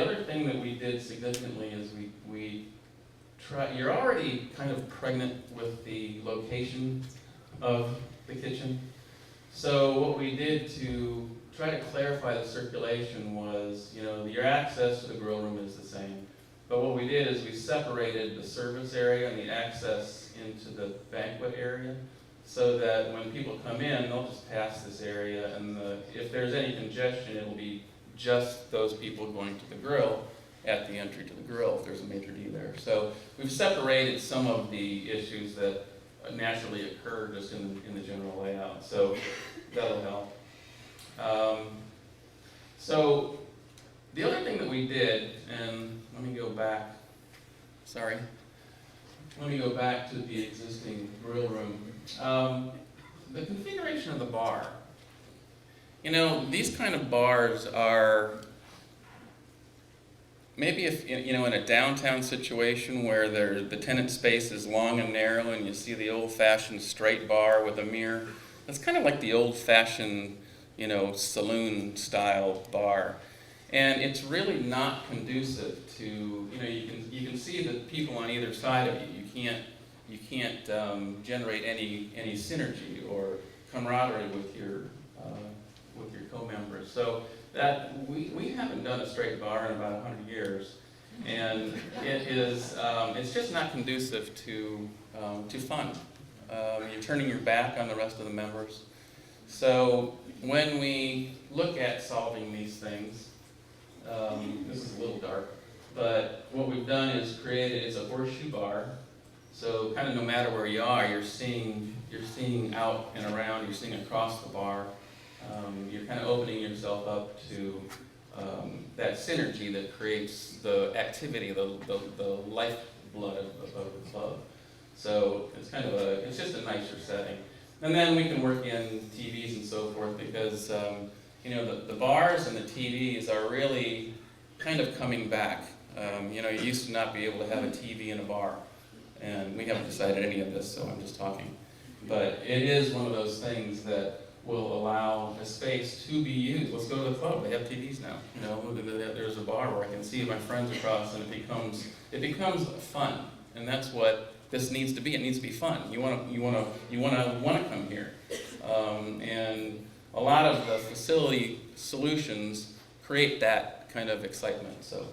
[SPEAKER 3] other thing that we did significantly is we try, you're already kind of pregnant with the location of the kitchen. So what we did to try to clarify the circulation was, your access to the grill room is the same. But what we did is we separated the service area and the access into the banquet area so that when people come in, they'll just pass this area, and if there's any congestion, it'll be just those people going to the grill at the entry to the grill if there's a maitre d' there. So we've separated some of the issues that naturally occur just in the general layout. So that'll help. So the other thing that we did, and let me go back, sorry. Let me go back to the existing grill room. The configuration of the bar. These kind of bars are, maybe if, in a downtown situation where the tenant space is long and narrow and you see the old-fashioned straight bar with a mirror, that's kind of like the old-fashioned, saloon-style bar. And it's really not conducive to, you can see the people on either side of you. You can't generate any synergy or camaraderie with your co-members. So that we haven't done a straight bar in about 100 years, and it's just not conducive to fun. You're turning your back on the rest of the members. So when we look at solving these things, this is a little dark, but what we've done is created, it's a horseshoe bar. So kind of no matter where you are, you're seeing out and around, you're seeing across the bar. You're kind of opening yourself up to that synergy that creates the activity, the lifeblood of the club. So it's it's just a nicer setting. And then we can work in TVs and so forth because the bars and the TVs are really kind of coming back. You used to not be able to have a TV in a bar, and we haven't decided any of this, so I'm just talking. But it is one of those things that will allow a space to be used. Let's go to the club, they have TVs now, you know, there's a bar where I can see my friends across, and it becomes fun, and that's what this needs to be. It needs to be fun. You want to come here, and a lot of the facility solutions create that kind of excitement. So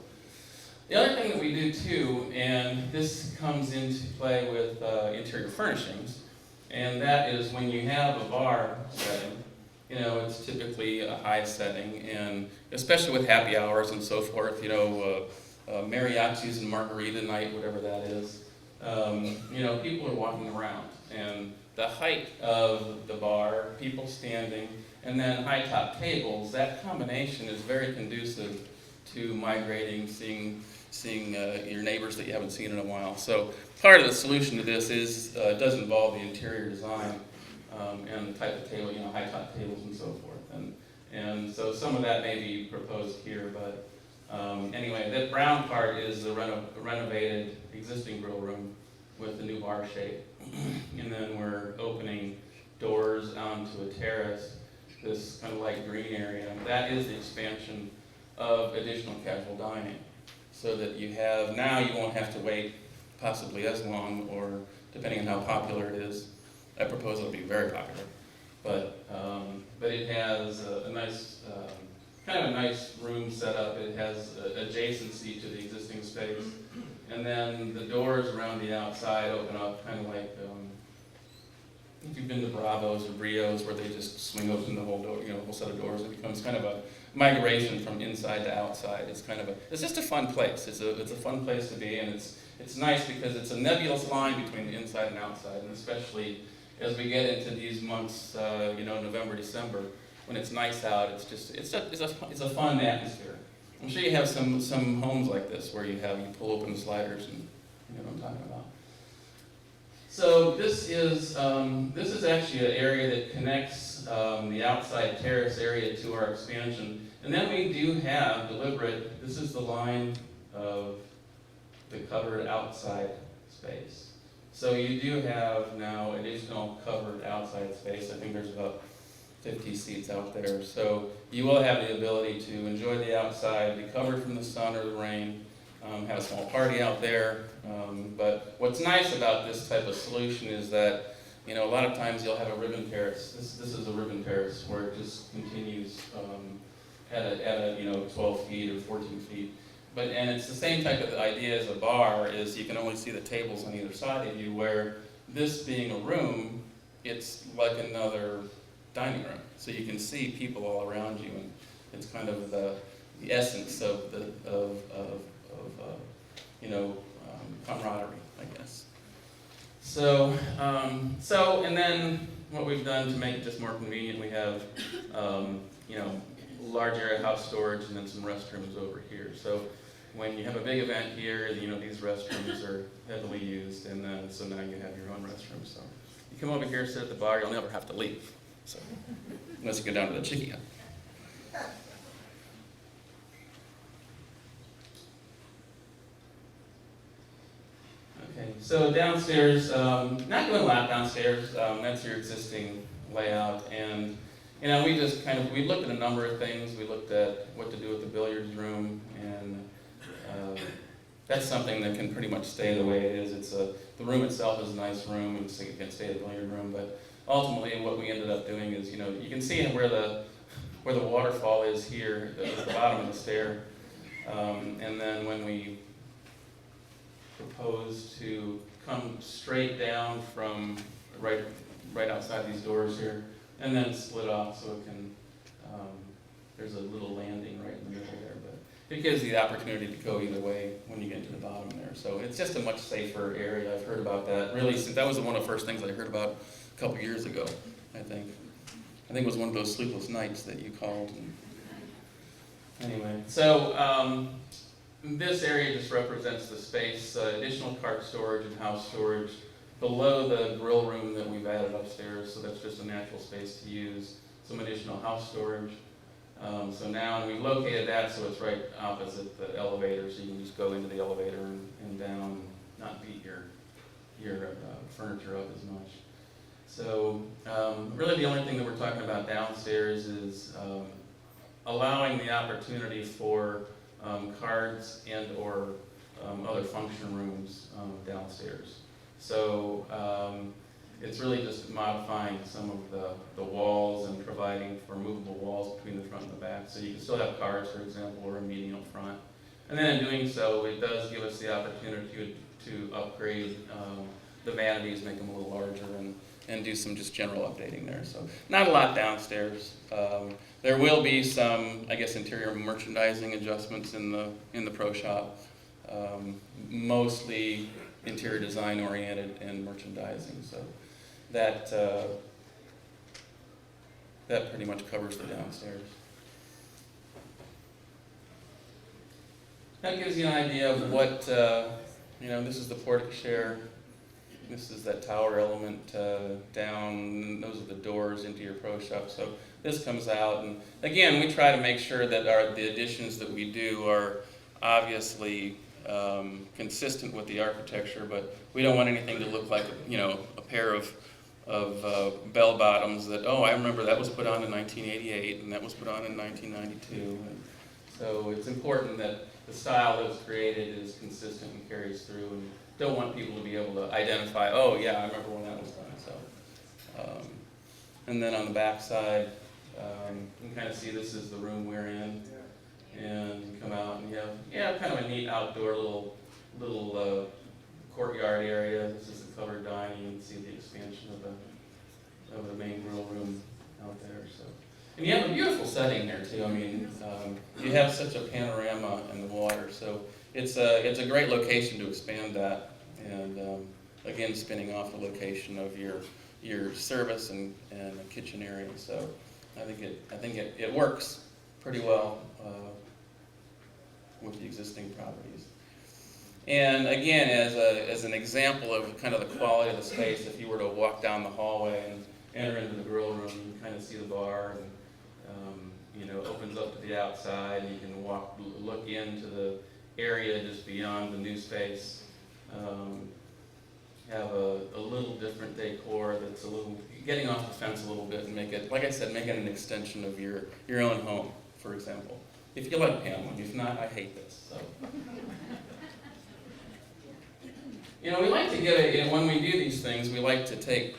[SPEAKER 3] the other thing that we do too, and this comes into play with interior furnishings, and that is when you have a bar setting, you know, it's typically a high setting, and especially with happy hours and so forth, you know, mariachis and margarita night, whatever that is, you know, people are walking around, and the height of the bar, people standing, and then high top tables, that combination is very conducive to migrating, seeing your neighbors that you haven't seen in a while. So part of the solution to this is does involve the interior design and the type of table, you know, high top tables and so forth. And so some of that may be proposed here, but anyway, that brown part is the renovated existing grill room with the new bar shape. And then we're opening doors onto a terrace, this kind of light green area. That is the expansion of additional casual dining. So that you have, now you won't have to wait possibly as long, or depending on how popular it is. I propose it'll be very popular. But it has a nice, kind of a nice room set up. It has adjacency to the existing space. And then the doors around the outside open up kind of like, if you've been to Bravos or Brios, where they just swing open the whole door, you know, whole set of doors. It becomes kind of a migration from inside to outside. It's just a fun place. It's a fun place to be, and it's nice because it's a nebulous line between the inside and outside, and especially as we get into these months, you know, November, December, when it's nice out, it's a fun atmosphere. I'm sure you have some homes like this where you pull open the sliders, and you know what I'm talking about. So this is actually an area that connects the outside terrace area to our expansion. And then we do have this is the line of the covered outside space. So you do have now additional covered outside space. I think there's about 50 seats out there. So you will have the ability to enjoy the outside, be covered from the sun or the rain, have a small party out there. But what's nice about this type of solution is that, you know, a lot of times you'll have a ribbon terrace. This is a ribbon terrace where it just continues at a you know, 12 feet or 14 feet. And it's the same type of idea as a bar, is you can only see the tables on either side of you, where this being a room, it's like another dining room. So you can see people all around you, and it's kind of the essence of you know, camaraderie, I guess. So and then what we've done to make it just more convenient, we have, you know, large area house storage and then some restrooms over here. So when you have a big event here, you know, these restrooms are heavily used, and then so now you have your own restroom. So you come over here, sit at the bar, you'll never have to leave. So unless you go down to the Chicky Hut. Okay, so downstairs, not doing a lot downstairs. That's your existing layout, and you know, we looked at a number of things. We looked at what to do with the billiards room, and that's something that can pretty much stay the way it is. The room itself is a nice room, and so it can stay the billiard room. But ultimately, what we ended up doing is, you know, you can see where the waterfall is here at the bottom of the stair, and then when we proposed to come straight down from right outside these doors here, and then split off so it can, there's a little landing right in the middle there, but it gives you the opportunity to go either way when you get to the bottom there. So it's just a much safer area. I've heard about that. Really, that was one of the first things I heard about a couple years ago, I think. I think it was one of those sleepless nights that you called. Anyway, so this area just represents the space, additional cart storage and house storage below the grill room that we've added upstairs, so that's just a natural space to use. Some additional house storage. So now we located that so it's right opposite the elevator, so you can just go into the elevator and down, not beat your furniture up as much. So really the only thing that we're talking about downstairs is allowing the opportunity for cards and or other function rooms downstairs. So it's really just modifying some of the walls and providing for movable walls between the front and the back. So you can still have cards, for example, or a meeting up front. And then in doing so, it does give us the opportunity to upgrade the vanities, make them a little larger, and do some just general updating there. So not a lot downstairs. There will be some, I guess, interior merchandising adjustments in the pro shop. Mostly interior design oriented and merchandising. So that pretty much covers the downstairs. That gives you an idea of what, this is the portico share. This is that tower element down, those are the doors into your pro shop. So this comes out, and again, we try to make sure that the additions that we do are obviously consistent with the architecture, but we don't want anything to look like, a pair of bell bottoms that, oh, I remember that was put on in 1988, and that was put on in 1992. And so it's important that the style that was created is consistent and carries through, and don't want people to be able to identify, oh yeah, I remember when that was done. So, and then on the back side, you can kind of see this is the room we're in, and you come out and you have kind of a neat outdoor little courtyard area. This is the covered dining. You can see the expansion of the main grill room out there. So, and you have a beautiful setting there too. I mean, you have such a panorama in the water, so it's a great location to expand that. And again, spinning off the location of your service and kitchen area. So I think it works pretty well with the existing properties. And again, as an example of kind of the quality of the space, if you were to walk down the hallway and enter into the grill room, you can kind of see the bar, and opens up to the outside, and you can look into the area just beyond the new space. Have a little different decor that's a little getting off the fence a little bit, and make it, like I said, make it an extension of your own home, for example. If you like paneling, if not, I hate this. So. We like to get when we do these things, we like to take,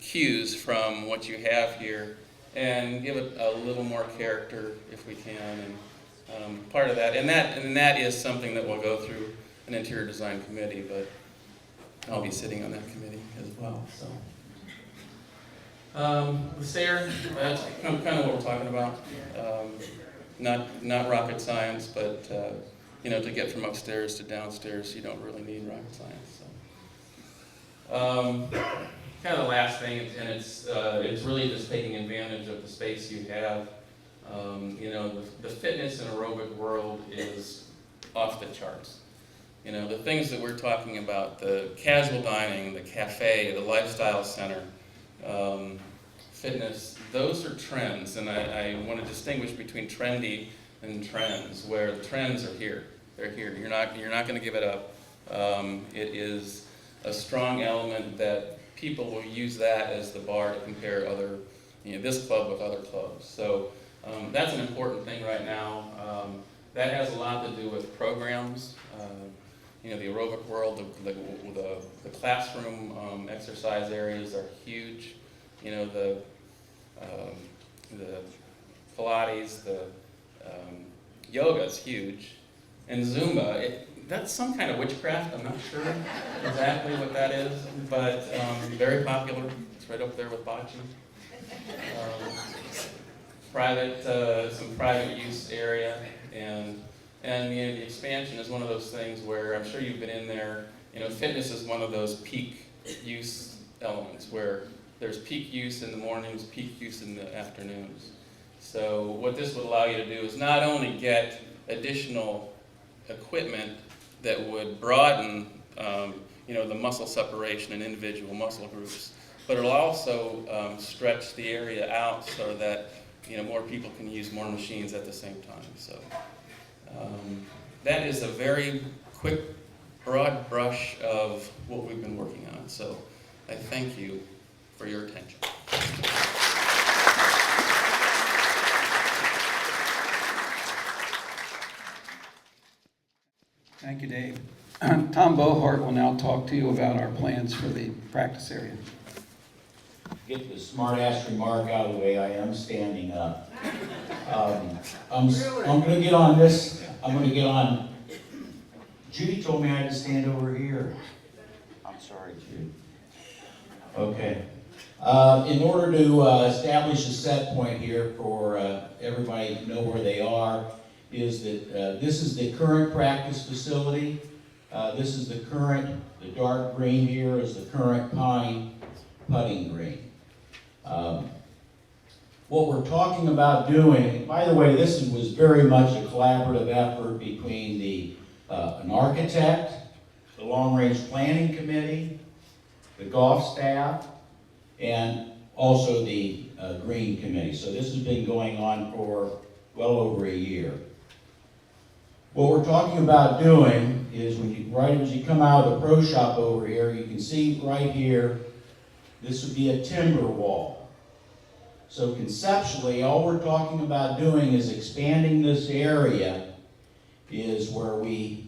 [SPEAKER 3] cues from what you have here and give it a little more character if we can. And part of that, and that is something that will go through an interior design committee, but I'll be sitting on that committee as well. So, the stair, that's kind of what we're talking about. Not rocket science, but to get from upstairs to downstairs, you don't really need rocket science. So. Kind of the last thing, and it's really just taking advantage of the space you have. The fitness and aerobic world is off the charts. The things that we're talking about, the casual dining, the cafe, the lifestyle center, fitness, those are trends, and I want to distinguish between trendy and trends, where the trends are here. They're here. You're not going to give it up. It is a strong element that people will use that as the bar to compare this club with other clubs. So that's an important thing right now. That has a lot to do with programs. The aerobic world, the classroom exercise areas are huge. The Pilates, the yoga is huge, and Zumba. That's some kind of witchcraft. I'm not sure exactly what that is, but very popular. It's right up there with bocce. Some private use area, and the expansion is one of those things where I'm sure you've been in there. Fitness is one of those peak use elements where there's peak use in the mornings, peak use in the afternoons. So what this would allow you to do is not only get additional equipment that would broaden, the muscle separation in individual muscle groups, but it'll also stretch the area out so that more people can use more machines at the same time. So that is a very quick, broad brush of what we've been working on. So I thank you for your attention.
[SPEAKER 2] Thank you, Dave. Tom Bohart will now talk to you about our plans for the practice area.
[SPEAKER 5] Get the smart-ass remark out of the way, I am standing up. I'm gonna get on this, Judy told me I had to stand over here. I'm sorry, Judy. Okay. In order to establish a set point here for everybody to know where they are, is that this is the current practice facility. This is the dark green here is the current pine putting green. What we're talking about doing, by the way, this was very much a collaborative effort between an architect, the long-range planning committee, the golf staff, and also the green committee. So this has been going on for well over a year. What we're talking about doing is right as you come out of the pro shop over here, you can see right here, this would be a timber wall. So conceptually, all we're talking about doing is expanding this area is where we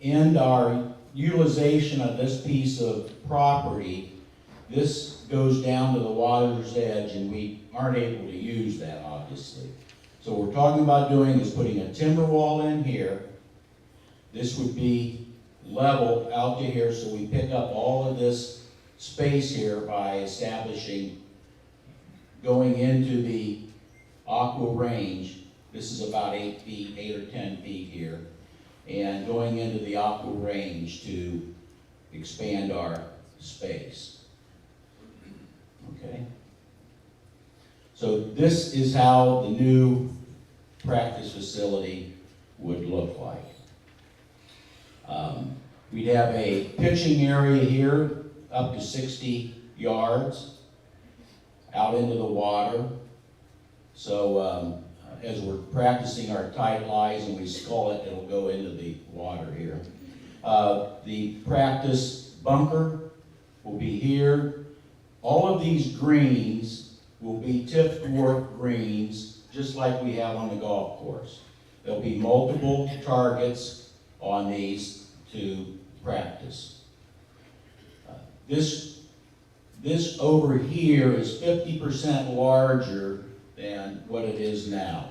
[SPEAKER 5] end our utilization of this piece of property. This goes down to the water's edge and we aren't able to use that, obviously. So what we're talking about doing is putting a timber wall in here. This would be level out to here, so we pick up all of this space here by establishing, going into the aqua range. This is about 8 feet, 8 or 10 feet here, and going into the aqua range to expand our space. Okay? So this is how the new practice facility would look like. We'd have a pitching area here up to 60 yards out into the water. So as we're practicing our tight lies and we scull it, it'll go into the water here. The practice bunker will be here. All of these greens will be tipped dwarf greens, just like we have on the golf course. There'll be multiple targets on these to practice. This over here is 50% larger than what it is now.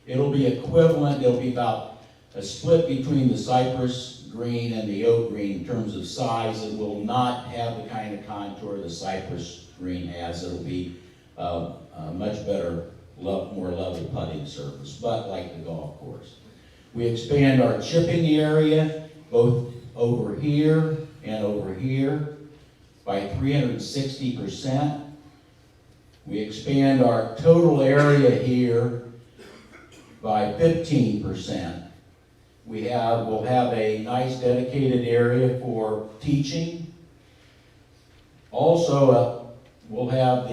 [SPEAKER 5] It'll be equivalent, it'll be about a split between the cypress green and the oak green in terms of size. It will not have the kind of contour the cypress green has. It'll be a much better, more level putting surface, but like the golf course. We expand our chipping area both over here and over here by 360%. We expand our total area here by 15%. We'll have a nice dedicated area for teaching. Also, we'll have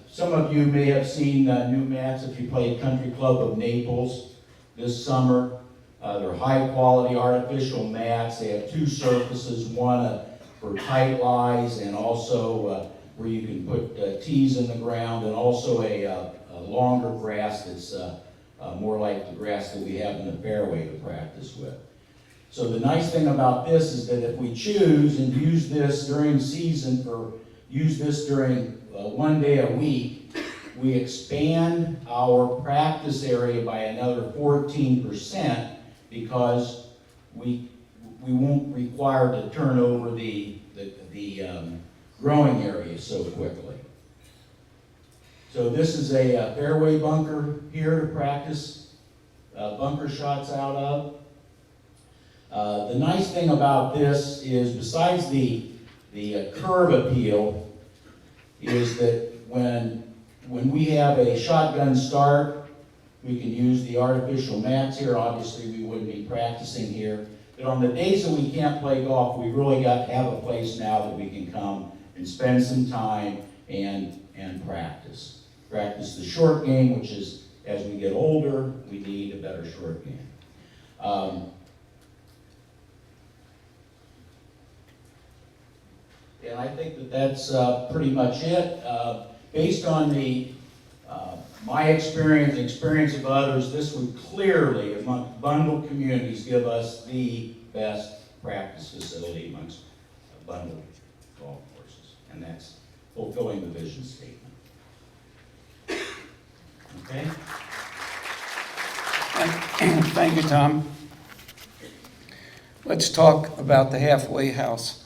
[SPEAKER 5] some of you may have seen new mats if you played Country Club of Naples this summer. They're high quality artificial mats. They have two surfaces, one for tight lies and also where you can put tees in the ground, and also a longer grass that's more like the grass that we have in the fairway to practice with. So the nice thing about this is that if we choose and use this during season use this during 1 day a week, we expand our practice area by another 14% because we won't require to turn over the growing area so quickly. So this is a fairway bunker here to practice bunker shots out of. The nice thing about this is, besides the curve appeal, is that when we have a shotgun start, we can use the artificial mats here. Obviously, we wouldn't be practicing here. But on the days that we can't play golf, we really got to have a place now that we can come and spend some time and practice. Practice the short game, which is, as we get older, we need a better short game. And I think that that's pretty much it. Based on my experience, the experience of others, this would clearly, among bundled communities, give us the best practice facility amongst bundled golf courses. And that's fulfilling the vision statement. Okay?
[SPEAKER 2] Thank you, Tom. Let's talk about the halfway house.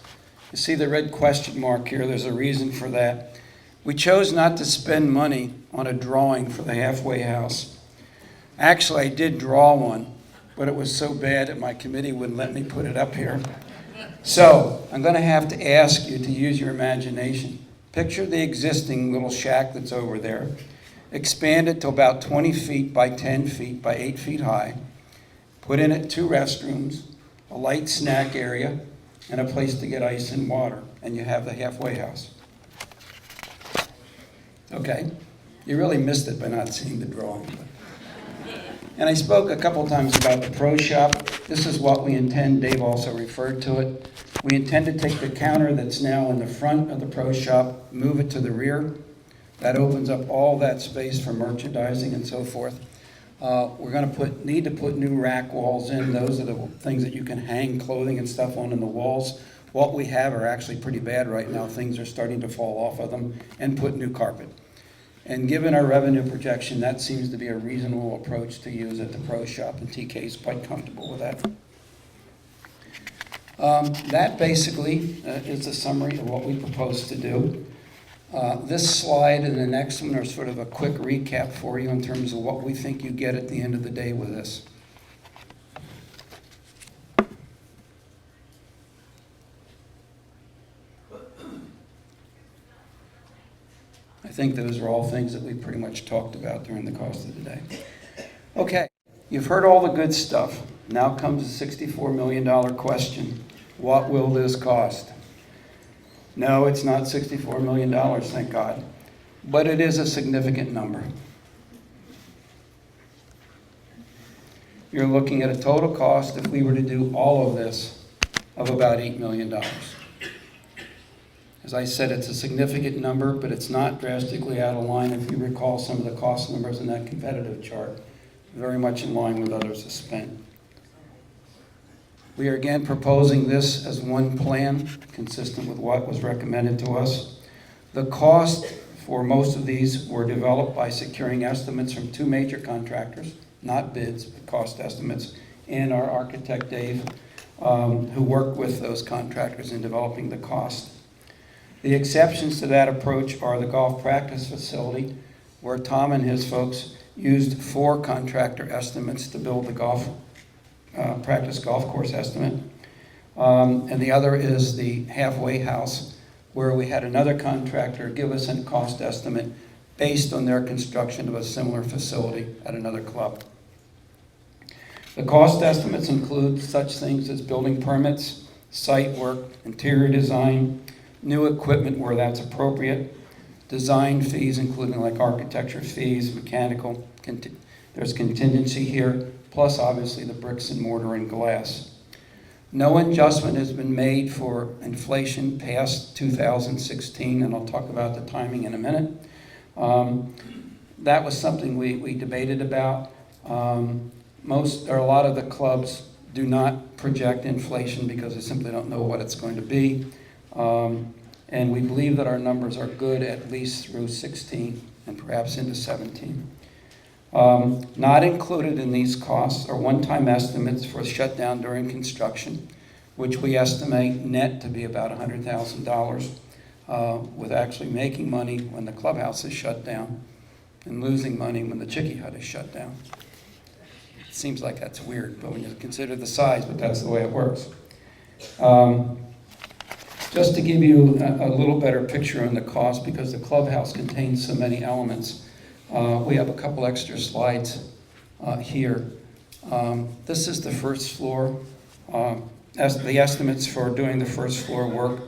[SPEAKER 2] You see the red question mark here, there's a reason for that. We chose not to spend money on a drawing for the halfway house. Actually, I did draw one, but it was so bad that my committee wouldn't let me put it up here. So, I'm going to have to ask you to use your imagination. Picture the existing little shack that's over there. Expand it to about 20 feet by 10 feet by 8 feet high. Put in it 2 restrooms, a light snack area, and a place to get ice and water. And you have the halfway house. Okay, you really missed it by not seeing the drawing. And I spoke a couple times about the pro shop. This is what we intend, Dave also referred to it. We intend to take the counter that's now in the front of the pro shop, move it to the rear. That opens up all that space for merchandising and so forth. We're going to need to put new rack walls in. Those are the things that you can hang clothing and stuff on in the walls. What we have are actually pretty bad right now. Things are starting to fall off of them, and put new carpet. And given our revenue projection, that seems to be a reasonable approach to use at the pro shop, and TK is quite comfortable with that. That basically is a summary of what we propose to do. This slide and the next one are sort of a quick recap for you in terms of what we think you get at the end of the day with this. I think those are all things that we pretty much talked about during the course of the day. Okay, you've heard all the good stuff. Now comes the $64 million question. What will this cost? No, it's not $64 million, thank God. But it is a significant number. You're looking at a total cost, if we were to do all of this, of about $8 million. As I said, it's a significant number, but it's not drastically out of line. If you recall some of the cost numbers in that competitive chart, very much in line with others have spent. We are again proposing this as one plan, consistent with what was recommended to us. The cost for most of these were developed by securing estimates from 2 major contractors, not bids, but cost estimates, and our architect, Dave, who worked with those contractors in developing the cost. The exceptions to that approach are the golf practice facility, where Tom and his folks used 4 contractor estimates to build the practice golf course estimate. And the other is the halfway house, where we had another contractor give us a cost estimate based on their construction of a similar facility at another club. The cost estimates include such things as building permits, site work, interior design, new equipment where that's appropriate, design fees including like architecture fees, mechanical, there's contingency here, plus obviously the bricks and mortar and glass. No adjustment has been made for inflation past 2016, and I'll talk about the timing in a minute. That was something we debated about. A lot of the clubs do not project inflation because they simply don't know what it's going to be. And we believe that our numbers are good at least through 16 and perhaps into 17. Not included in these costs are one-time estimates for shutdown during construction, which we estimate net to be about $100,000, with actually making money when the clubhouse is shut down and losing money when the Chickee Hut is shut down. It seems like that's weird, but when you consider the size, but that's the way it works. Just to give you a little better picture on the cost, because the clubhouse contains so many elements, we have a couple extra slides here. This is the first floor. The estimates for doing the first floor work,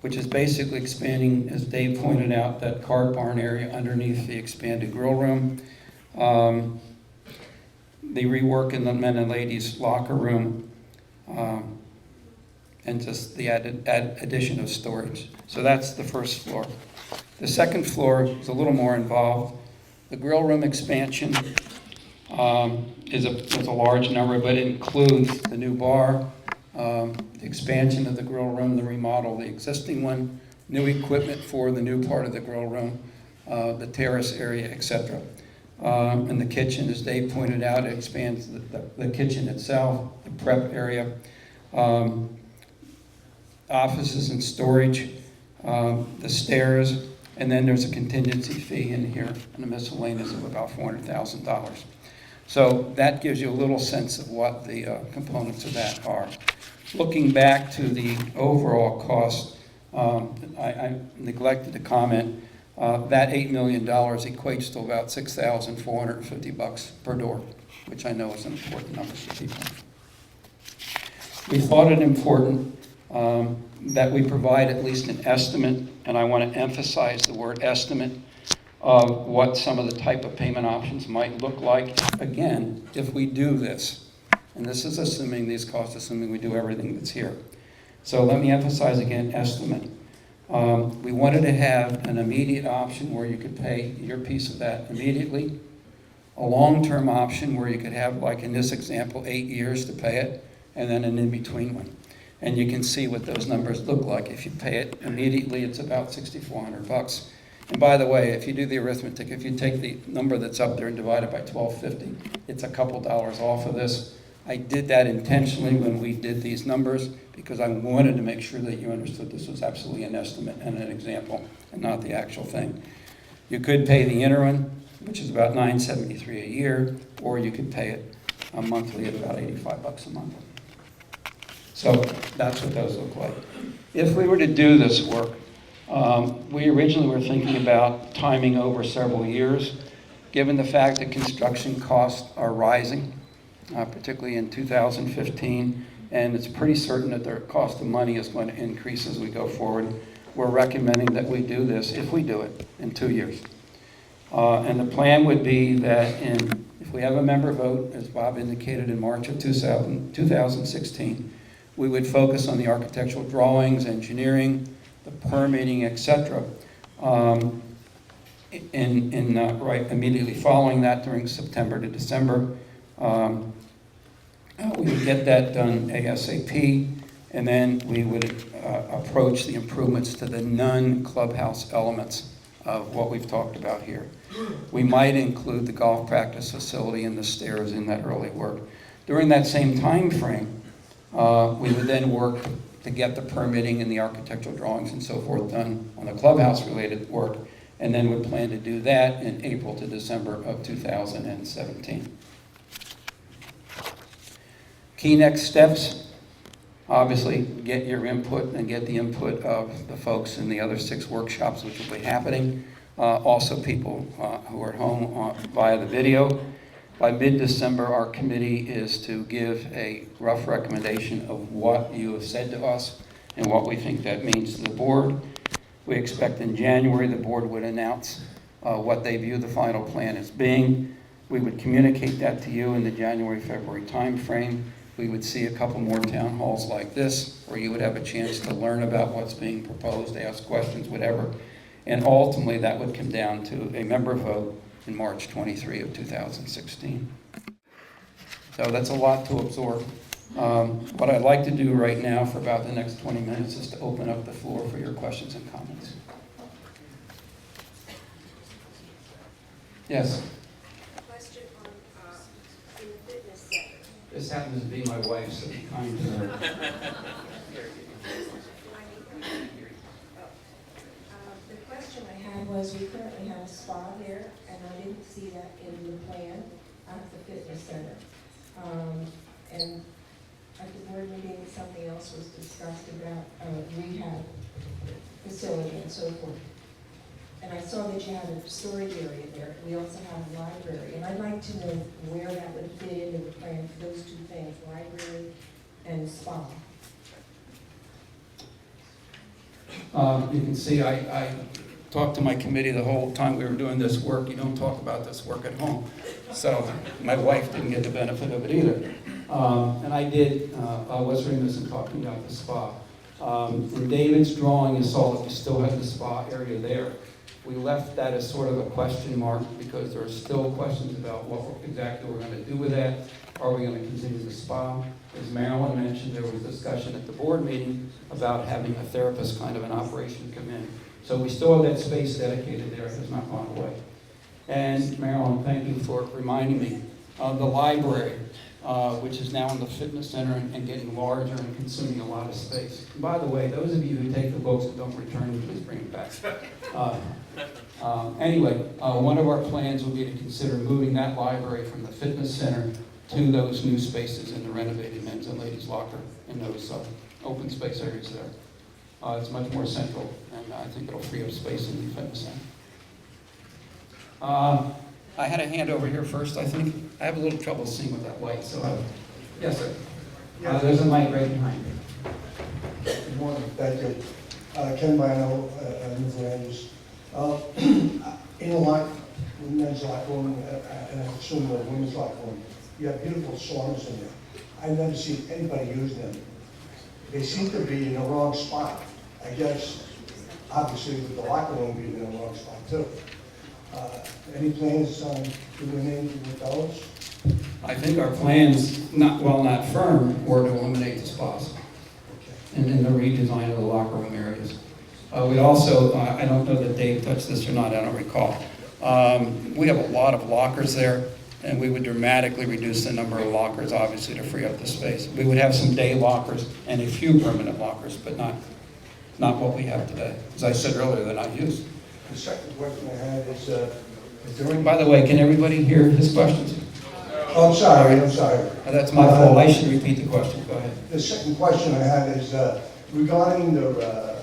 [SPEAKER 2] which is basically expanding, as Dave pointed out, that car barn area underneath the expanded grill room. The rework in the men and ladies locker room. and just the addition of storage. So that's the first floor. The second floor is a little more involved. The grill room expansion is a large number, but it includes the new bar, the expansion of the grill room, the remodel of the existing one, new equipment for the new part of the grill room, the terrace area, etc. And the kitchen, as Dave pointed out, it expands the kitchen itself, the prep area, offices and storage, the stairs, and then there's a contingency fee in here and a miscellaneous of about $400,000. So that gives you a little sense of what the components of that are. Looking back to the overall cost, I neglected to comment, that $8 million equates to about $6,450 per door, which I know is an important number for people. We thought it important that we provide at least an estimate, and I want to emphasize the word estimate, of what some of the type of payment options might look like, again, if we do this. And this is assuming these costs, assuming we do everything that's here. So let me emphasize again, estimate. We wanted to have an immediate option where you could pay your piece of that immediately, a long-term option where you could have, like in this example, 8 years to pay it, and then an in-between one. And you can see what those numbers look like. If you pay it immediately, it's about $6,400. And by the way, if you do the arithmetic, if you take the number that's up there and divide it by 1250, it's a couple dollars off of this. I did that intentionally when we did these numbers because I wanted to make sure that you understood this was absolutely an estimate and an example and not the actual thing. You could pay the interim, which is about $973 a year, or you could pay it monthly at about $85 a month. So that's what those look like. If we were to do this work, we originally were thinking about timing over several years, given the fact that construction costs are rising, particularly in 2015, and it's pretty certain that the cost of money is going to increase as we go forward. We're recommending that we do this, if we do it, in 2 years. And the plan would be that if we have a member vote, as Bob indicated, in March of 2016, we would focus on the architectural drawings, engineering, the permitting, etc. Right immediately following that, during September to December, we would get that done ASAP, and then we would approach the improvements to the non-clubhouse elements of what we've talked about here. We might include the golf practice facility and the stairs in that early work. During that same time frame, we would then work to get the permitting and the architectural drawings and so forth done on the clubhouse-related work, and then would plan to do that in April to December of 2017. Key next steps, obviously get your input and get the input of the folks in the other 6 workshops which will be happening. Also people who are home via the video. By mid-December, our committee is to give a rough recommendation of what you have said to us and what we think that means to the board. We expect in January the board would announce what they view the final plan as being. We would communicate that to you in the January-February timeframe. We would see a couple more town halls like this, where you would have a chance to learn about what's being proposed, ask questions, whatever. And ultimately, that would come down to a member vote in March 23 of 2016. So that's a lot to absorb. What I'd like to do right now for about the next 20 minutes is to open up the floor for your questions and comments. Yes?
[SPEAKER 4] Question on, in the fitness center.
[SPEAKER 2] This happens to be my wife, so be kind to her.
[SPEAKER 4] The question I had was, we currently have a spa there, and I didn't see that in the plan at the fitness center. And at the board meeting, something else was discussed about rehab facility and so forth. And I saw that you had a storage area there. We also have a library, and I'd like to know where that would fit into the plan for those 2 things, library and spa.
[SPEAKER 2] You can see I talked to my committee the whole time we were doing this work. You don't talk about this work at home. So my wife didn't get the benefit of it either. And I was remiss in talking about the spa. In David's drawing, you saw that we still have the spa area there. We left that as sort of a question mark because there are still questions about what exactly we're going to do with that. Are we going to continue the spa? As Marilyn mentioned, there was discussion at the board meeting about having a therapist kind of an operation come in. So we still have that space dedicated there. It has not gone away. And Marilyn, thank you for reminding me of the library, which is now in the fitness center and getting larger and consuming a lot of space. And by the way, those of you who take the books and don't return them, please bring them back. Anyway, one of our plans will be to consider moving that library from the fitness center to those new spaces in the renovated men's and ladies' locker in those open space areas there. It's much more central, and I think it'll free up space in the fitness center. I had a hand over here first, I think. I have a little trouble seeing with that light, so yes, sir. There's a mic right behind you.
[SPEAKER 6] Good morning. Thank you. Ken Bino, New Flanders. In a lot, men's locker room, and I assume the women's locker room, you have beautiful saunas in there. I've never seen anybody use them. They seem to be in the wrong spot. I guess, obviously, with the locker room being in the wrong spot too. Any plans on doing anything with those?
[SPEAKER 2] I think our plans, not firm, were to eliminate the spas and then the redesign of the locker room areas. We'd also, I don't know that Dave touched this or not, I don't recall. We have a lot of lockers there, and we would dramatically reduce the number of lockers, obviously, to free up the space. We would have some day lockers and a few permanent lockers, but not what we have today. As I said earlier, they're not used.
[SPEAKER 6] The second question I had is there any...
[SPEAKER 2] By the way, can everybody hear his questions?
[SPEAKER 6] Oh, I'm sorry.
[SPEAKER 2] That's my fault. I should repeat the question. Go ahead.
[SPEAKER 6] The second question I had is regarding the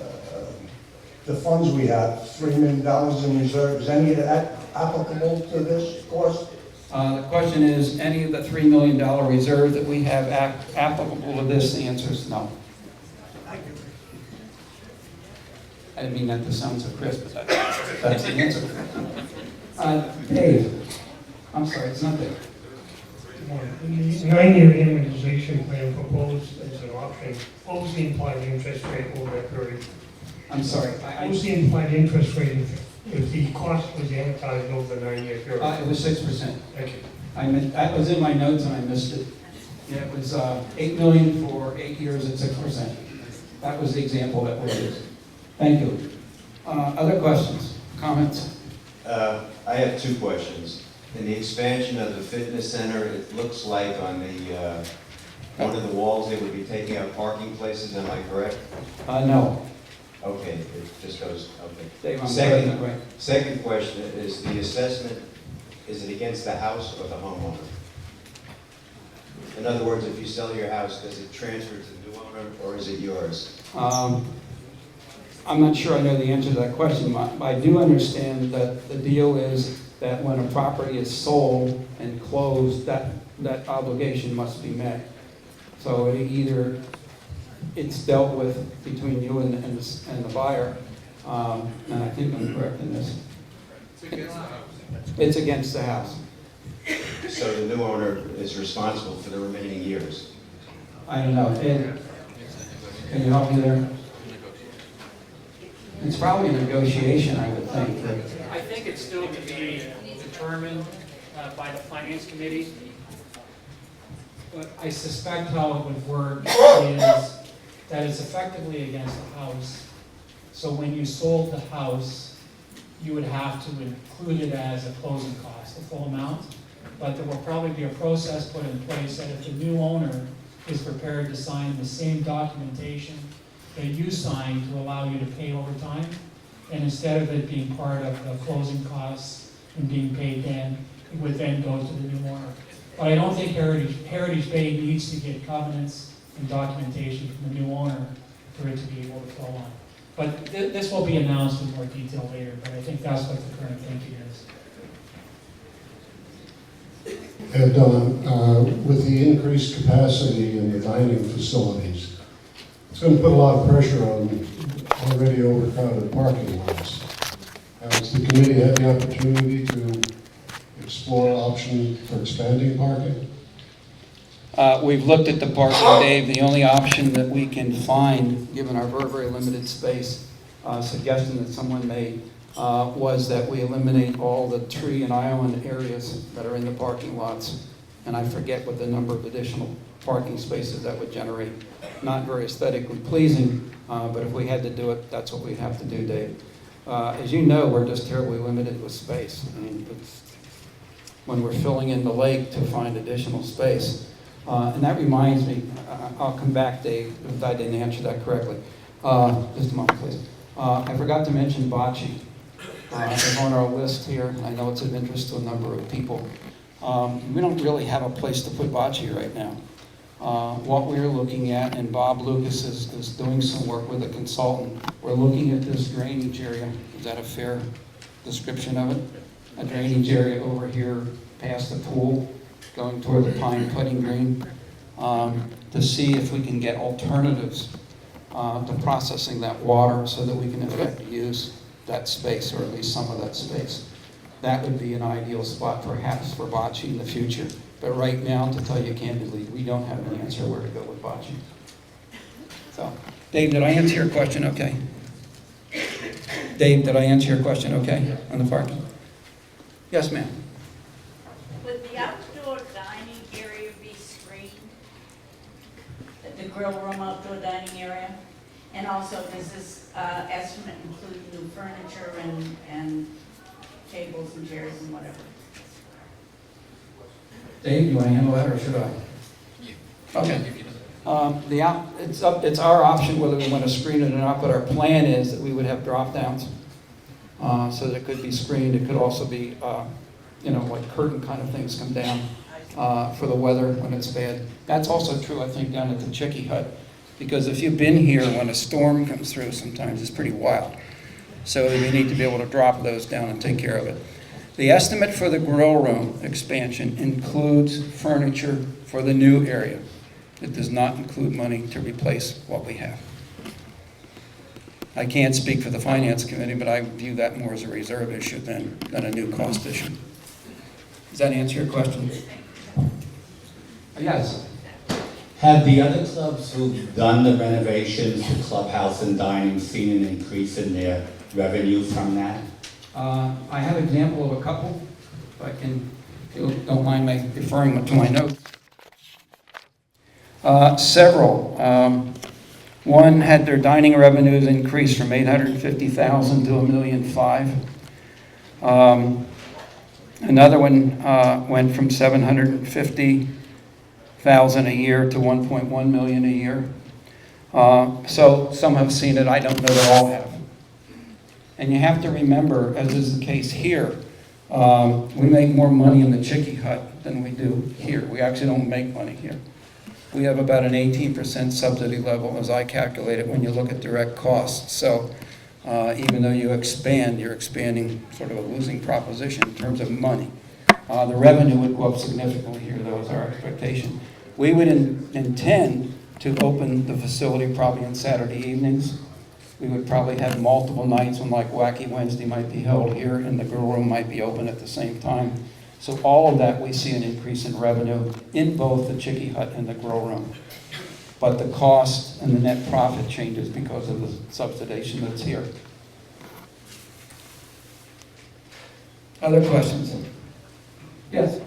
[SPEAKER 6] funds we have, $3 million in reserve. Is any of that applicable to this course?
[SPEAKER 2] The question is, any of the $3 million reserve that we have applicable to this? The answer is no. I didn't mean that to sound so crisp, but that's the answer. Dave, I'm sorry, it's not Dave.
[SPEAKER 7] The 9-year amortization plan proposed as an option, what was the implied interest rate over that period?
[SPEAKER 2] I'm sorry.
[SPEAKER 7] What was the implied interest rate if the cost was amortized over the 9-year period?
[SPEAKER 2] It was 6%.
[SPEAKER 7] Thank you.
[SPEAKER 2] That was in my notes and I missed it. Yeah, it was $8 million for 8 years at 6%. That was the example that was used. Thank you. Other questions, comments?
[SPEAKER 8] I have two questions. In the expansion of the fitness center, it looks like on the one of the walls they would be taking out parking places. Am I correct?
[SPEAKER 2] No.
[SPEAKER 8] Okay, it just goes. Okay.
[SPEAKER 2] Dave, I'm sorry, not right.
[SPEAKER 8] Second question is the assessment. Is it against the house or the homeowner? In other words, if you sell your house, does it transfer to the new owner or is it yours?
[SPEAKER 2] I'm not sure I know the answer to that question. I do understand that the deal is that when a property is sold and closed, that obligation must be met. So it's dealt with between you and the buyer, and I think I'm correct in this. It's against the house.
[SPEAKER 8] So the new owner is responsible for the remaining years?
[SPEAKER 2] I don't know. Ed, can you help me there? It's probably a negotiation, I would think.
[SPEAKER 9] I think it's still to be determined by the finance committee. But I suspect how it would work is that it's effectively against the house. So when you sold the house, you would have to include it as a closing cost, the full amount. But there will probably be a process put in place that if the new owner is prepared to sign the same documentation that you signed to allow you to pay over time, and instead of it being part of the closing costs and being paid then, it would then go to the new owner. But I don't think Heritage Bay needs to get covenants and documentation from the new owner for it to be able to flow on. But this will be announced in more detail later, but I think that's what the current thinking is.
[SPEAKER 10] And with the increased capacity in the dining facilities, it's going to put a lot of pressure on already overcrowded parking lots. Has the committee had the opportunity to explore options for expanding parking?
[SPEAKER 2] We've looked at the parking, Dave. The only option that we can find, given our very, very limited space, suggestion that someone made, was that we eliminate all the tree and island areas that are in the parking lots. And I forget what the number of additional parking spaces that would generate. Not very aesthetically pleasing, but if we had to do it, that's what we'd have to do, Dave. As you know, we're just terribly limited with space. I mean, when we're filling in the lake to find additional space. And that reminds me, I'll come back, Dave, if I didn't answer that correctly. Just a moment, please. I forgot to mention bocce. It's on our list here. I know it's of interest to a number of people. We don't really have a place to put bocce right now. What we're looking at, and Bob Lucas is doing some work with a consultant, we're looking at this drainage area. Is that a fair description of it? A drainage area over here past the pool, going toward the pine putting green, to see if we can get alternatives to processing that water so that we can in fact use that space, or at least some of that space. That would be an ideal spot perhaps for bocce in the future. But right now, to tell you candidly, we don't have an answer where to go with bocce. So, Dave, did I answer your question okay? Dave, did I answer your question okay on the parking? Yes, ma'am.
[SPEAKER 11] Would the outdoor dining area be screened? The grill room outdoor dining area? And also, does this estimate include new furniture and tables and chairs and whatever?
[SPEAKER 2] Dave, you want to handle that, or should I? Okay. It's our option whether we want to screen it or not, but our plan is that we would have drop downs. So that it could be screened. It could also be, like curtain kind of things come down for the weather when it's bad. That's also true, I think, down at the Chicky Hut, because if you've been here when a storm comes through, sometimes it's pretty wild. So we need to be able to drop those down and take care of it. The estimate for the grill room expansion includes furniture for the new area. It does not include money to replace what we have. I can't speak for the finance committee, but I view that more as a reserve issue than a new cost issue. Does that answer your question? Yes.
[SPEAKER 12] Have the other clubs who've done the renovations to clubhouse and dining seen an increase in their revenue from that?
[SPEAKER 2] I have an example of a couple, if I can, if you don't mind me referring to my notes. Several. One had their dining revenues increased from $850,000 to $1.5 million. Another one went from $750,000 a year to $1.1 million a year. So some have seen it. I don't know that all have. And you have to remember, as is the case here, we make more money in the Chicky Hut than we do here. We actually don't make money here. We have about an 18% subsidy level, as I calculate it, when you look at direct costs. So even though you expand, you're expanding sort of a losing proposition in terms of money. The revenue would go up significantly here, though, is our expectation. We would intend to open the facility probably on Saturday evenings. We would probably have multiple nights when, like, Wacky Wednesday might be held here, and the grill room might be open at the same time. So all of that, we see an increase in revenue in both the Chicky Hut and the grill room. But the cost and the net profit changes because of the subsidization that's here. Other questions? Yes?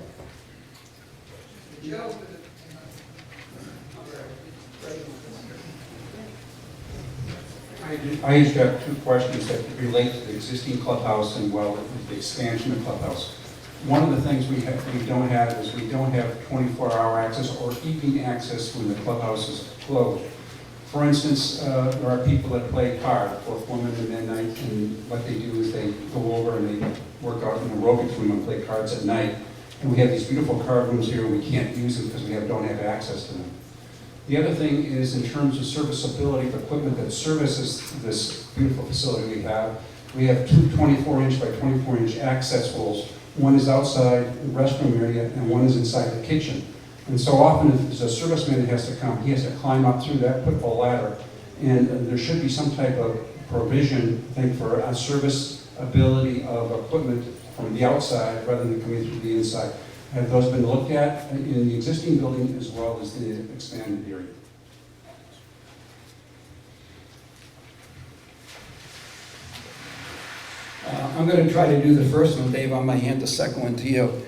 [SPEAKER 13] I just have two questions that relate to the existing clubhouse and, well, the expansion of clubhouse. One of the things we don't have is we don't have 24-hour access or evening access when the clubhouse is closed. For instance, there are people that play cards, both women and midnight, and what they do is they go over and they work out in the aerobics room and play cards at night. And we have these beautiful card rooms here, and we can't use them because we don't have access to them. The other thing is in terms of serviceability of equipment that services this beautiful facility we have two 24-inch by 24-inch access holes. One is outside the restroom area and one is inside the kitchen. And so often if there's a serviceman that has to come, he has to climb up through that, put a ladder. And there should be some type of provision, I think, for a serviceability of equipment from the outside rather than coming through the inside. Have those been looked at in the existing building as well as the expanded area?
[SPEAKER 2] I'm going to try to do the first one, Dave. I might hand the second one to you.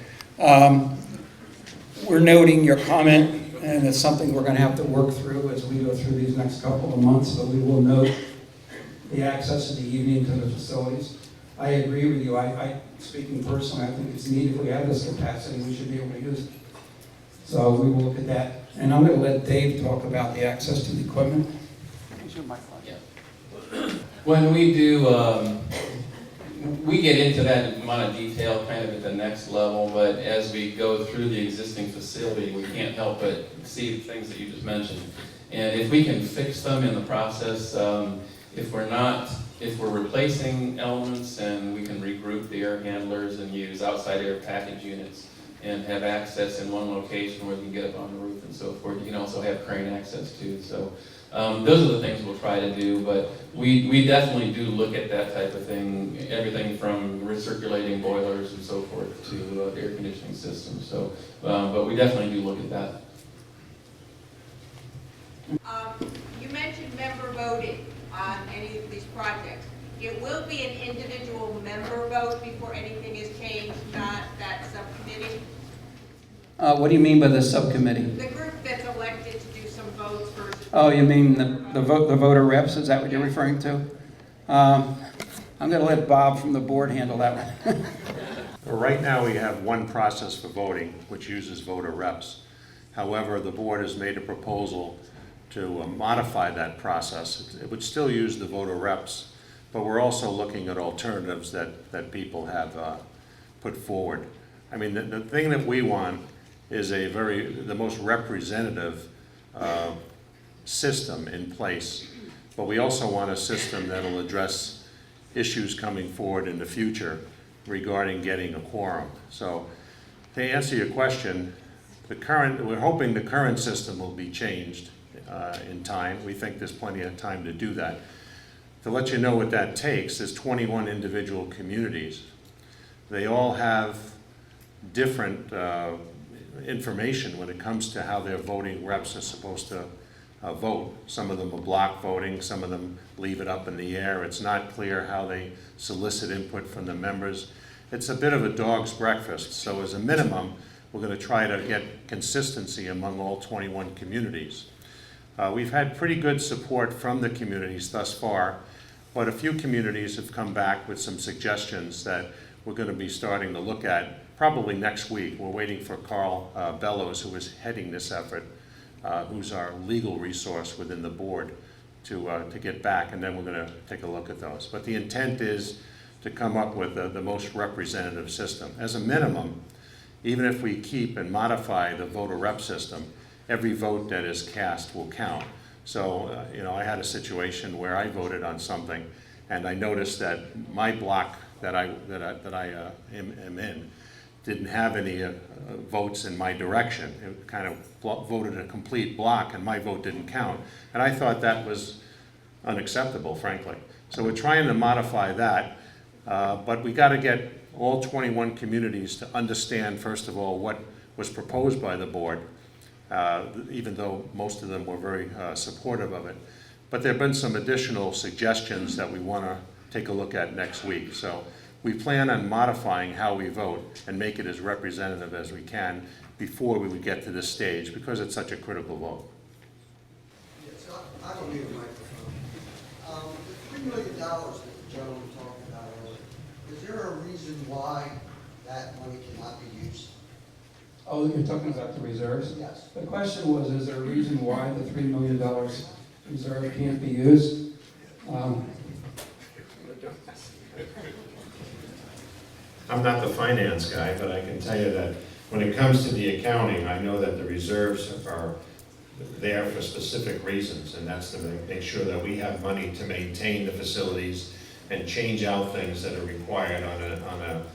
[SPEAKER 2] We're noting your comment, and it's something we're going to have to work through as we go through these next couple of months, but we will note the access in the evening to the facilities. I agree with you. Speaking personally, I think it's neat if we have this capacity, we should be able to use it. So we will look at that. And I'm going to let Dave talk about the access to the equipment.
[SPEAKER 3] When we do, we get into that amount of detail kind of at the next level, but as we go through the existing facility, we can't help but see the things that you just mentioned. And if we can fix them in the process, if we're replacing elements and we can regroup the air handlers and use outside air package units and have access in one location where we can get up on the roof and so forth. You can also have crane access too. So those are the things we'll try to do, but we definitely do look at that type of thing, everything from recirculating boilers and so forth to air conditioning systems. So, but we definitely do look at that.
[SPEAKER 14] You mentioned member voting on any of these projects. It will be an individual member vote before anything is changed, not that subcommittee.
[SPEAKER 2] What do you mean by the subcommittee?
[SPEAKER 14] The group that's elected to do some votes versus.
[SPEAKER 2] Oh, you mean the voter reps? Is that what you're referring to? I'm going to let Bob from the board handle that one.
[SPEAKER 1] Right now, we have one process for voting, which uses voter reps. However, the board has made a proposal to modify that process. It would still use the voter reps, but we're also looking at alternatives that people have put forward. I mean, the thing that we want is the most representative system in place, but we also want a system that'll address issues coming forward in the future regarding getting a quorum. So to answer your question, we're hoping the current system will be changed in time. We think there's plenty of time to do that. To let you know what that takes, there's 21 individual communities. They all have different information when it comes to how their voting reps are supposed to vote. Some of them are block voting, some of them leave it up in the air. It's not clear how they solicit input from the members. It's a bit of a dog's breakfast. So as a minimum, we're going to try to get consistency among all 21 communities. We've had pretty good support from the communities thus far, but a few communities have come back with some suggestions that we're going to be starting to look at probably next week. We're waiting for Carl Bellows, who is heading this effort, who's our legal resource within the board, to get back, and then we're going to take a look at those. But the intent is to come up with the most representative system. As a minimum, even if we keep and modify the voter rep system, every vote that is cast will count. So, I had a situation where I voted on something, and I noticed that my block that I am in didn't have any votes in my direction. It kind of voted a complete block, and my vote didn't count. And I thought that was unacceptable, frankly. So we're trying to modify that, but we got to get all 21 communities to understand, first of all, what was proposed by the board, even though most of them were very supportive of it. But there have been some additional suggestions that we want to take a look at next week. So we plan on modifying how we vote and make it as representative as we can before we would get to this stage, because it's such a critical vote.
[SPEAKER 15] Yes, I don't need a microphone. The $3 million that the gentleman talked about earlier, is there a reason why that money cannot be used?
[SPEAKER 9] Oh, you're talking about the reserves?
[SPEAKER 15] Yes.
[SPEAKER 9] The question was, is there a reason why the $3 million reserve can't be used?
[SPEAKER 1] I'm not the finance guy, but I can tell you that when it comes to the accounting, I know that the reserves are there for specific reasons, and that's to make sure that we have money to maintain the facilities and change out things that are required on a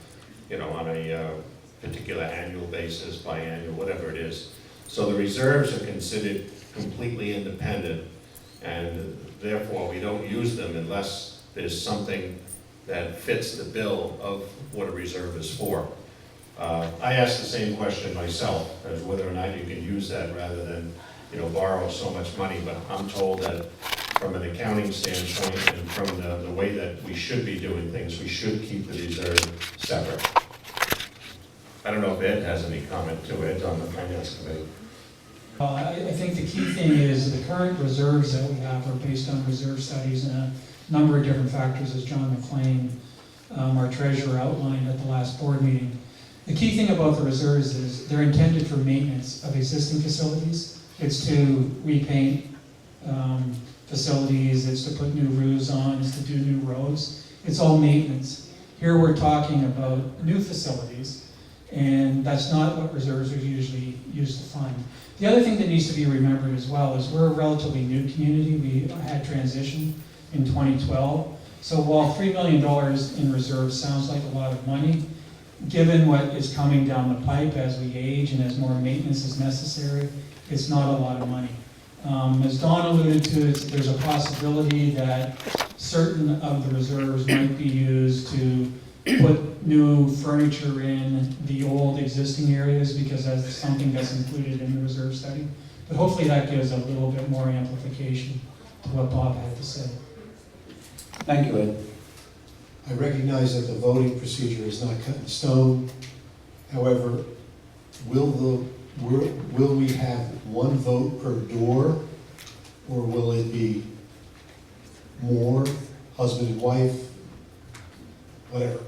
[SPEAKER 1] particular annual basis, biannual, whatever it is. So the reserves are considered completely independent, and therefore we don't use them unless there's something that fits the bill of what a reserve is for. I asked the same question myself, as whether or not you can use that rather than, borrow so much money, but I'm told that from an accounting standpoint and from the way that we should be doing things, we should keep the reserve separate. I don't know if Ed has any comment to it on the finance committee.
[SPEAKER 9] I think the key thing is the current reserves that we have are based on reserve studies and a number of different factors, as John McLean, our treasurer, outlined at the last board meeting. The key thing about the reserves is they're intended for maintenance of existing facilities. It's to repaint facilities, it's to put new roofs on, it's to do new roads. It's all maintenance. Here we're talking about new facilities, and that's not what reserves are usually used to fund. The other thing that needs to be remembered as well is we're a relatively new community. We had transition in 2012. So while $3 million in reserves sounds like a lot of money, given what is coming down the pipe as we age and as more maintenance is necessary, it's not a lot of money. As Don alluded to, there's a possibility that certain of the reserves might be used to put new furniture in the old existing areas, because that's something that's included in the reserve study. But hopefully that gives a little bit more amplification to what Bob had to say.
[SPEAKER 2] Thank you, Ed.
[SPEAKER 10] I recognize that the voting procedure is not cut in stone. However, will we have one vote per door, or will it be more, husband and wife, whatever?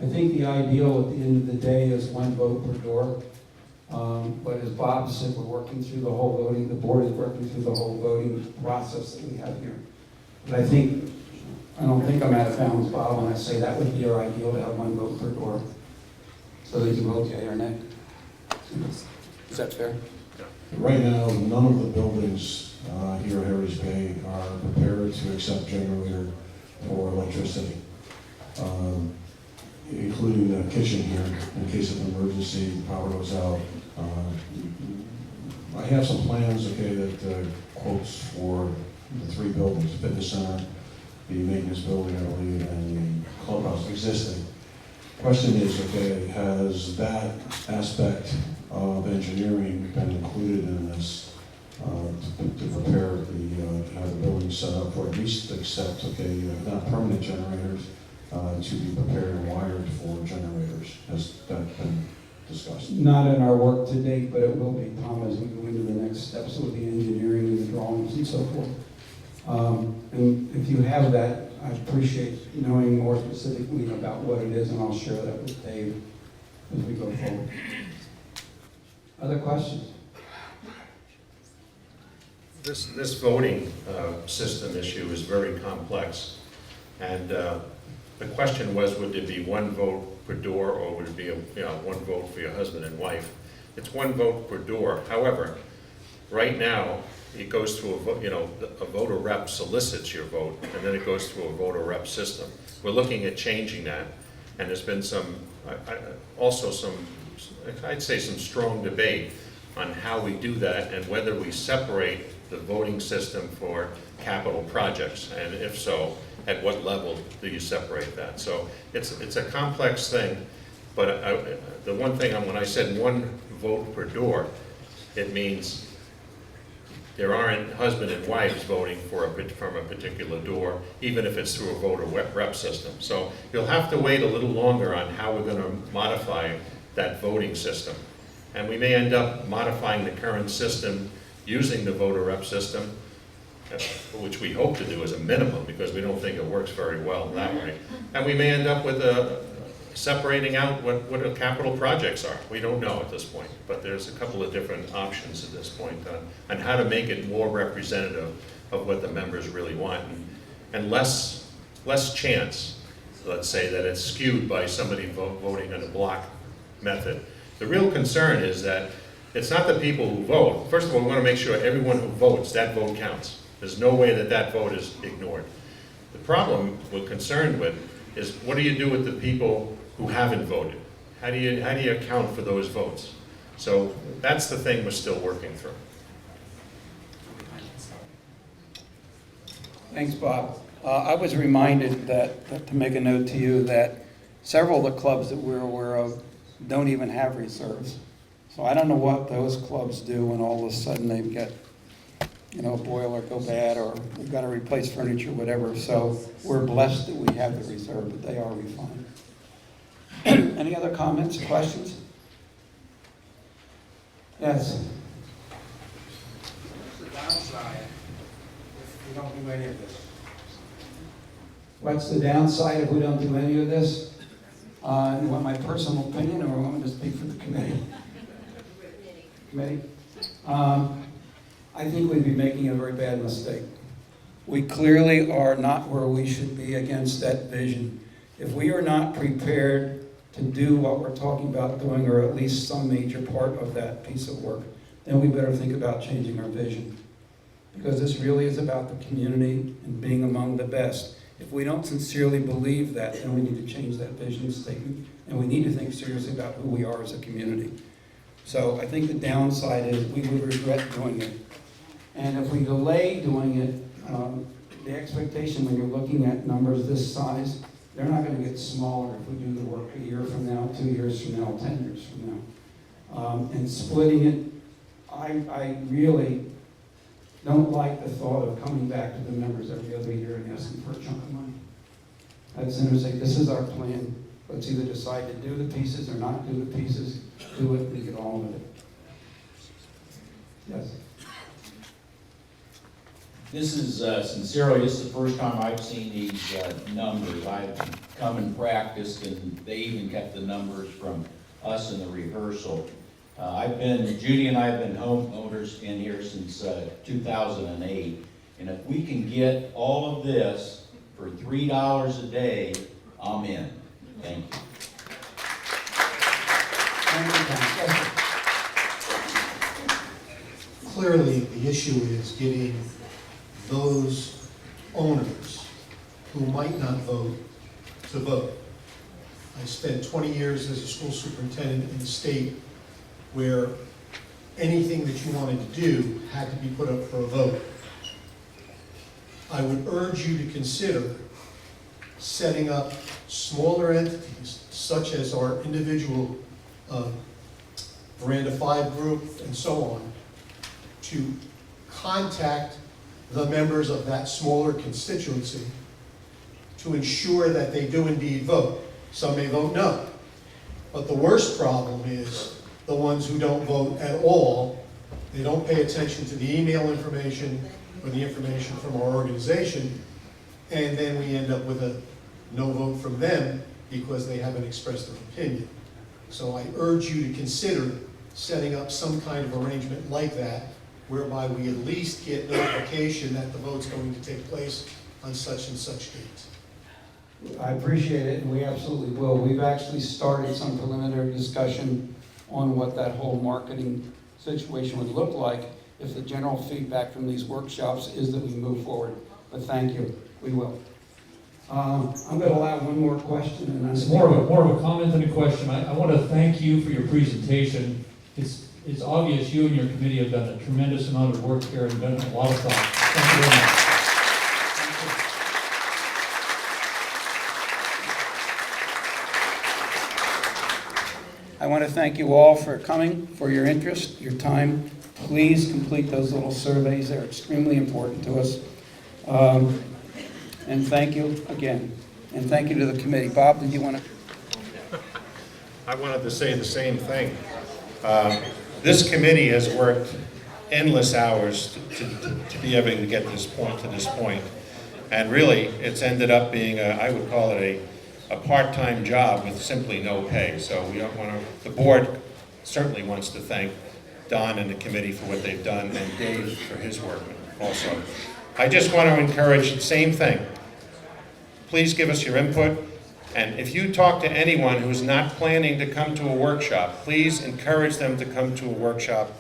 [SPEAKER 2] I think the ideal at the end of the day is one vote per door. But as Bob said, we're working through the whole voting, the board is working through the whole voting process that we have here. But I don't think I'm out of bounds, Bob, when I say that would be our ideal, to have one vote per door. So they can vote yea or nay. Is that fair?
[SPEAKER 10] Right now, none of the buildings here at Harry's Bay are prepared to accept generator for electricity, including the kitchen here, in case of emergency, power goes out. I have some plans, okay, that quotes for the 3 buildings, the fitness center, the maintenance building, I believe, and the clubhouse existing. Question is, okay, has that aspect of engineering been included in this to prepare have the building set up for at least accept, okay, not permanent generators, to be prepared and wired for generators? Has that been discussed?
[SPEAKER 2] Not in our work to date, but it will be, Tom, as we go into the next steps with the engineering and the drawings and so forth. And if you have that, I appreciate knowing more specifically about what it is, and I'll share that with Dave as we go forward. Other questions?
[SPEAKER 1] This voting system issue is very complex, and the question was, would it be one vote per door, or would it be one vote for your husband and wife? It's one vote per door. However, right now, it goes through a voter rep solicits your vote, and then it goes through a voter rep system. We're looking at changing that, and there's been also some, I'd say some strong debate on how we do that and whether we separate the voting system for capital projects, and if so, at what level do you separate that? So it's a complex thing, but the one thing, when I said one vote per door, it means there aren't husband and wives voting from a particular door, even if it's through a voter rep system. So you'll have to wait a little longer on how we're going to modify that voting system. And we may end up modifying the current system using the voter rep system, which we hope to do as a minimum, because we don't think it works very well that way. And we may end up with separating out what the capital projects are. We don't know at this point, but there's a couple of different options at this point on how to make it more representative of what the members really want, and less chance, let's say, that it's skewed by somebody voting in a block method. The real concern is that it's not the people who vote. First of all, we want to make sure everyone who votes, that vote counts. There's no way that vote is ignored. The problem we're concerned with is, what do you do with the people who haven't voted? How do you account for those votes? So that's the thing we're still working through.
[SPEAKER 2] Thanks, Bob. I was reminded that, to make a note to you, that several of the clubs that we're aware of don't even have reserves. So I don't know what those clubs do when all of a sudden they've got, a boiler go bad, or we've got to replace furniture, whatever. So we're blessed that we have the reserve, but they are refined. Any other comments, questions? Yes.
[SPEAKER 16] What's the downside if we don't do any of this?
[SPEAKER 2] What's the downside if we don't do any of this? You want my personal opinion, or want me to speak for the committee? Committee? I think we'd be making a very bad mistake. We clearly are not where we should be against that vision. If we are not prepared to do what we're talking about doing, or at least some major part of that piece of work, then we better think about changing our vision. Because this really is about the community and being among the best. If we don't sincerely believe that, then we need to change that vision statement, and we need to think seriously about who we are as a community. So I think the downside is we would regret doing it. And if we delay doing it, the expectation when you're looking at numbers this size, they're not going to get smaller if we do the work a year from now, 2 years from now, 10 years from now. And splitting it, I really don't like the thought of coming back to the members every other year and asking for a chunk of money. I'd sooner say, this is our plan. Let's either decide to do the pieces or not do the pieces. Do it and get on with it. Yes.
[SPEAKER 5] This is sincerely, this is the first time I've seen these numbers. I've come and practiced, and they even kept the numbers from us in the rehearsal. Judy and I have been homeowners in here since 2008, and if we can get all of this for $3 a day, I'm in. Thank you.
[SPEAKER 6] Clearly, the issue is getting those owners who might not vote to vote. I spent 20 years as a school superintendent in the state where anything that you wanted to do had to be put up for a vote. I would urge you to consider setting up smaller entities, such as our individual Veranda 5 group and so on, to contact the members of that smaller constituency to ensure that they do indeed vote. Some may vote no, but the worst problem is the ones who don't vote at all. They don't pay attention to the email information or the information from our organization, and then we end up with a no vote from them because they haven't expressed their opinion. So I urge you to consider setting up some kind of arrangement like that, whereby we at least get notification that the vote's going to take place on such and such date.
[SPEAKER 2] I appreciate it, and we absolutely will. We've actually started some preliminary discussion on what that whole marketing situation would look like if the general feedback from these workshops is that we move forward. But thank you, we will. I'm going to allow one more question. And
[SPEAKER 17] it's more of a comment than a question. I want to thank you for your presentation. It's obvious you and your committee have done a tremendous amount of work here and done a lot of thought. Thank you very much.
[SPEAKER 2] I want to thank you all for coming, for your interest, your time. Please complete those little surveys. They're extremely important to us. And thank you again. And thank you to the committee. Bob, did you want to?
[SPEAKER 1] I wanted to say the same thing. This committee has worked endless hours to be able to get this point to this point. And really, it's ended up being, I would call it a part-time job with simply no pay. So we don't want to, the board certainly wants to thank Don and the committee for what they've done, and Dave for his work also. I just want to encourage the same thing. Please give us your input. And if you talk to anyone who's not planning to come to a workshop, please encourage them to come to a workshop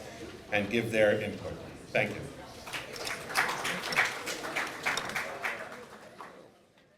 [SPEAKER 1] and give their input. Thank you.